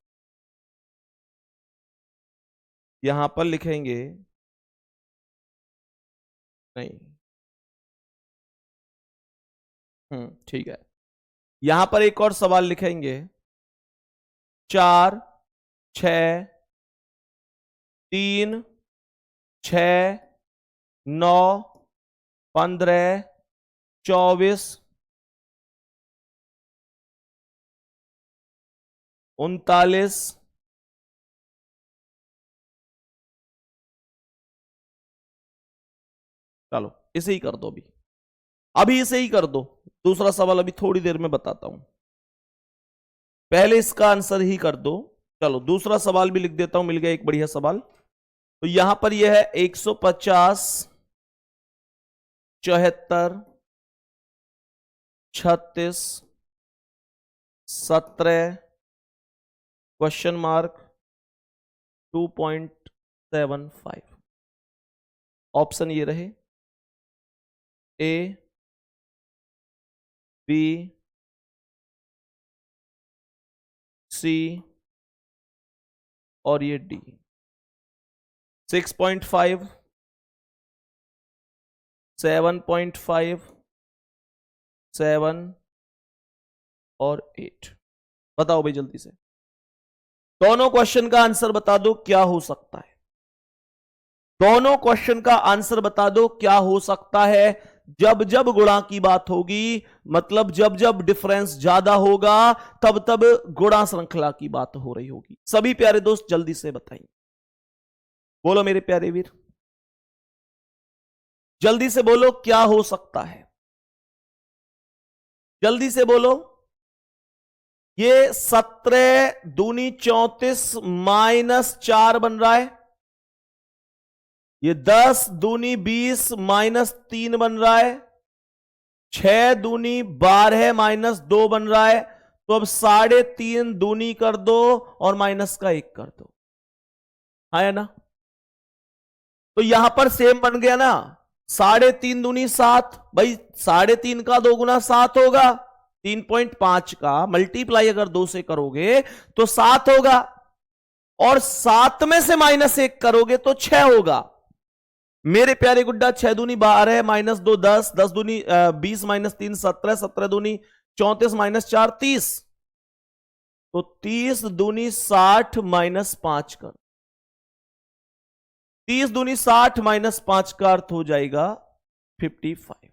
यहां पर लिखेंगे, नहीं, ठीक है, यहां पर एक और सवाल लिखेंगे, 4 6 3 6 9 15 24 39 चलो इसे ही कर दो, अभी अभी इसे ही कर दो। दूसरा सवाल अभी थोड़ी देर में बताता हूं, पहले इसका आंसर ही कर दो। चलो दूसरा सवाल भी लिख देता हूं, मिल गया एक बढ़िया सवाल। तो यहां पर यह है 150 74 36 17 क्वेश्चन मार्क 2.75। ऑप्शन ये रहे, ए, बी, सी और ये डी। 6.5, 7.5, 7 और 8। बताओ भाई जल्दी से, दोनों क्वेश्चन का आंसर बता दो क्या हो सकता है। दोनों क्वेश्चन का आंसर बता दो क्या हो सकता है। जब जब गुणा की बात होगी, मतलब जब जब डिफरेंस ज्यादा होगा, तब तब गुणा श्रृंखला की बात हो रही होगी। सभी प्यारे दोस्त जल्दी से बताइए, बोलो मेरे प्यारे वीर, जल्दी से बोलो क्या हो सकता है, जल्दी से बोलो। ये 17 दूनी 34 -4 बन रहा है। ये 10 दूनी 20 -3 बन रहा है। 6 दूनी 12 -2 बन रहा है। तो अब 3.5 दूनी कर दो और माइनस का 1 कर दो, है ना। तो यहां पर सेम बन गया ना, 3.5 दूनी 7। भाई 3.5 का 2 गुना 7 होगा। 3.5 का मल्टीप्लाई अगर 2 से करोगे तो 7 होगा, और 7 में से -1 करोगे तो 6 होगा। मेरे प्यारे गुड्डा 6 दूनी 12 -2 10, 10 दूनी 20 -3 17, 17 दूनी 34 -4 30। तो 30 दूनी 60 -5 कर, 30 दूनी 60 -5 का अर्थ हो जाएगा 55।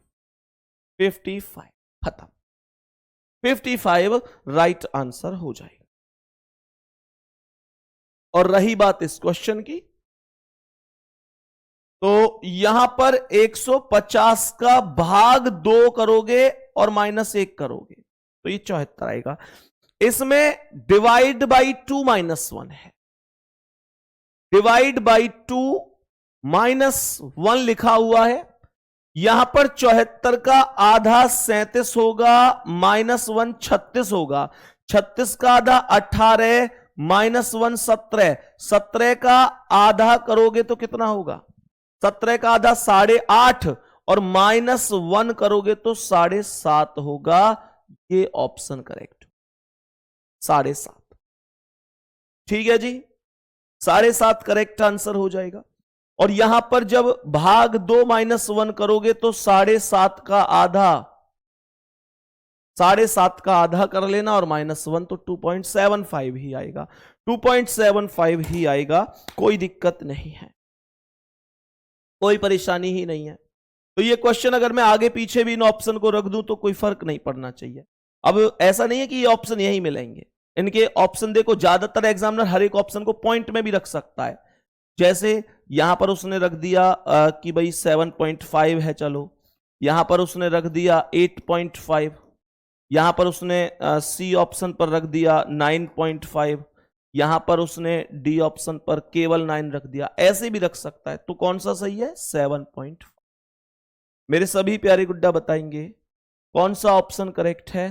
55 खत्म, 55 राइट आंसर हो जाएगा। और रही बात इस क्वेश्चन की, तो यहां पर 150 का भाग 2 करोगे और -1 करोगे तो ये 74 आएगा। इसमें डिवाइड बाई 2 -1 है। डिवाइड बाई 2 -1 लिखा हुआ है। यहां पर 74 का आधा 37 होगा, -1 36 होगा। 36 का आधा 18, -1 17। 17 का आधा करोगे तो कितना होगा? 17 का आधा 8.5 और -1 करोगे तो 7.5 होगा। ये ऑप्शन करेक्ट, 7.5। ठीक है जी, 7.5 करेक्ट आंसर हो जाएगा। और यहां पर जब भाग 2 -1 करोगे तो 7.5 का आधा, 7.5 का आधा कर लेना और -1 तो 2.75 ही आएगा। 2.75 ही आएगा, कोई दिक्कत नहीं है, कोई परेशानी ही नहीं है। तो ये क्वेश्चन अगर मैं आगे पीछे भी इन ऑप्शन को रख दूं तो कोई फर्क नहीं पड़ना चाहिए। अब ऐसा नहीं है कि ये ऑप्शन यही मिलेंगे, इनके ऑप्शन देखो, ज्यादातर एग्जामिनर हर एक ऑप्शन को पॉइंट में भी रख सकता है। जैसे यहां पर उसने रख दिया कि भाई 7.5 है, चलो यहां पर उसने रख दिया 8.5, यहां पर उसने सी ऑप्शन पर रख दिया 9.5, यहां पर उसने डी ऑप्शन पर केवल 9 रख दिया, ऐसे भी रख सकता है। तो कौन सा सही है? 7.5। मेरे सभी प्यारे गुड्डा बताएंगे कौन सा ऑप्शन करेक्ट है?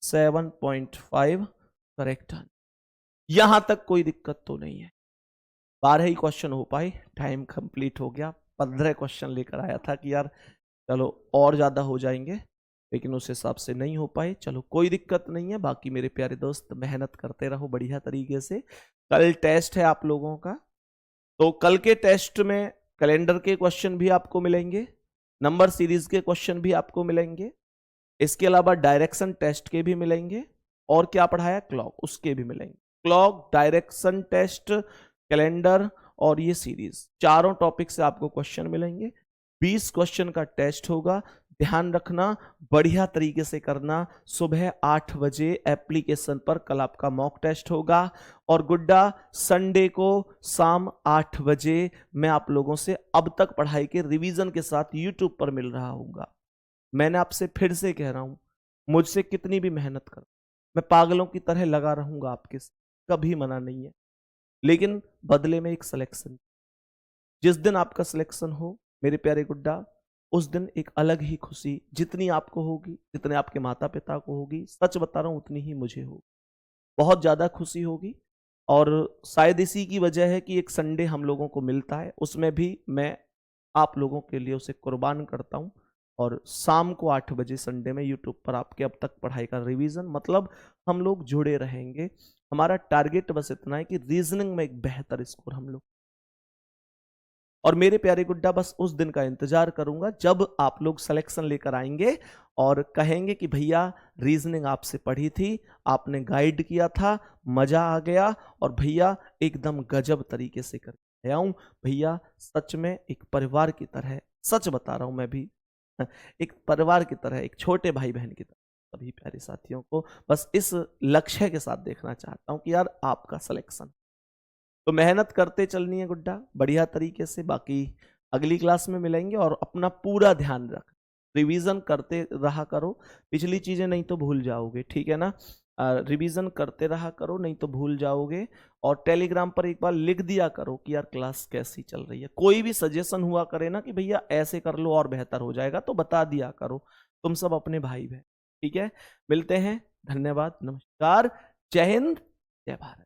7.5 करेक्ट है। यहां तक कोई दिक्कत तो नहीं है। 12 ही क्वेश्चन हो पाए, टाइम कंप्लीट हो गया। 15 क्वेश्चन लेकर आया था कि यार चलो और ज्यादा हो जाएंगे, लेकिन उस हिसाब से नहीं हो पाए। चलो कोई दिक्कत नहीं है। बाकी मेरे प्यारे दोस्त मेहनत करते रहो बढ़िया तरीके से। कल टेस्ट है आप लोगों का, तो कल के टेस्ट में कैलेंडर के क्वेश्चन भी आपको मिलेंगे, नंबर सीरीज के क्वेश्चन भी आपको मिलेंगे, इसके अलावा डायरेक्शन टेस्ट के भी मिलेंगे, और क्या पढ़ाया? क्लॉक, उसके भी मिलेंगे। क्लॉक, डायरेक्शन टेस्ट, कैलेंडर और ये सीरीज, चारों टॉपिक से आपको क्वेश्चन मिलेंगे। 20 क्वेश्चन का टेस्ट होगा। ध्यान रखना, बढ़िया तरीके से करना। सुबह 8 बजे एप्लीकेशन पर कल आपका मॉक टेस्ट होगा। और गुड्डा संडे को शाम 8 बजे मैं आप लोगों से अब तक पढ़ाई के रिवीजन के साथ यूट्यूब पर मिल रहा हूँगा। मैंने आपसे फिर से कह रहा हूं, मुझसे कितनी भी मेहनत कर, मैं पागलों की तरह लगा रहूंगा आपके साथ, कभी मना नहीं है। लेकिन बदले में एक सिलेक्शन, जिस दिन आपका सिलेक्शन हो मेरे प्यारे गुड्डा, उस दिन एक अलग ही खुशी, जितनी आपको होगी, जितने आपके माता पिता को होगी, सच बता रहा हूं उतनी ही मुझे होगी। बहुत ज्यादा खुशी होगी। और शायद इसी की वजह है कि एक संडे हम लोगों को मिलता है, उसमें भी मैं आप लोगों के लिए उसे कुर्बान करता हूं। और शाम को 8 बजे संडे में यूट्यूब पर आपके अब तक पढ़ाई का रिवीजन, मतलब हम लोग जुड़े रहेंगे। हमारा टारगेट बस इतना है कि रीजनिंग में एक बेहतर स्कोर हम लोग और मेरे प्यारे गुड्डा बस उस दिन का इंतजार करूंगा जब आप लोग सिलेक्शन लेकर आएंगे और कहेंगे कि भैया रीजनिंग आपसे पढ़ी थी, आपने गाइड किया था, मजा आ गया और भैया एकदम गजब तरीके से कर आया हूं। भैया सच में एक परिवार की तरह, सच बता रहा हूं मैं भी, एक परिवार की तरह, एक छोटे भाई बहन की तरह सभी प्यारे साथियों को बस इस लक्ष्य के साथ देखना चाहता हूं कि यार आपका सिलेक्शन। तो मेहनत करते चलनी है गुड्डा बढ़िया तरीके से। बाकी अगली क्लास में मिलेंगे और अपना पूरा ध्यान रख, रिवीजन करते रहा करो, पिछली चीजें नहीं तो भूल जाओगे, ठीक है ना। रिवीजन करते रहा करो नहीं तो भूल जाओगे। और टेलीग्राम पर एक बार लिख दिया करो कि यार क्लास कैसी चल रही है। कोई भी सजेशन हुआ करे ना कि भैया ऐसे कर लो और बेहतर हो जाएगा, तो बता दिया करो। तुम सब अपने भाई बहन, ठीक है। मिलते हैं, धन्यवाद, नमस्कार, जय हिंद, जय भारत।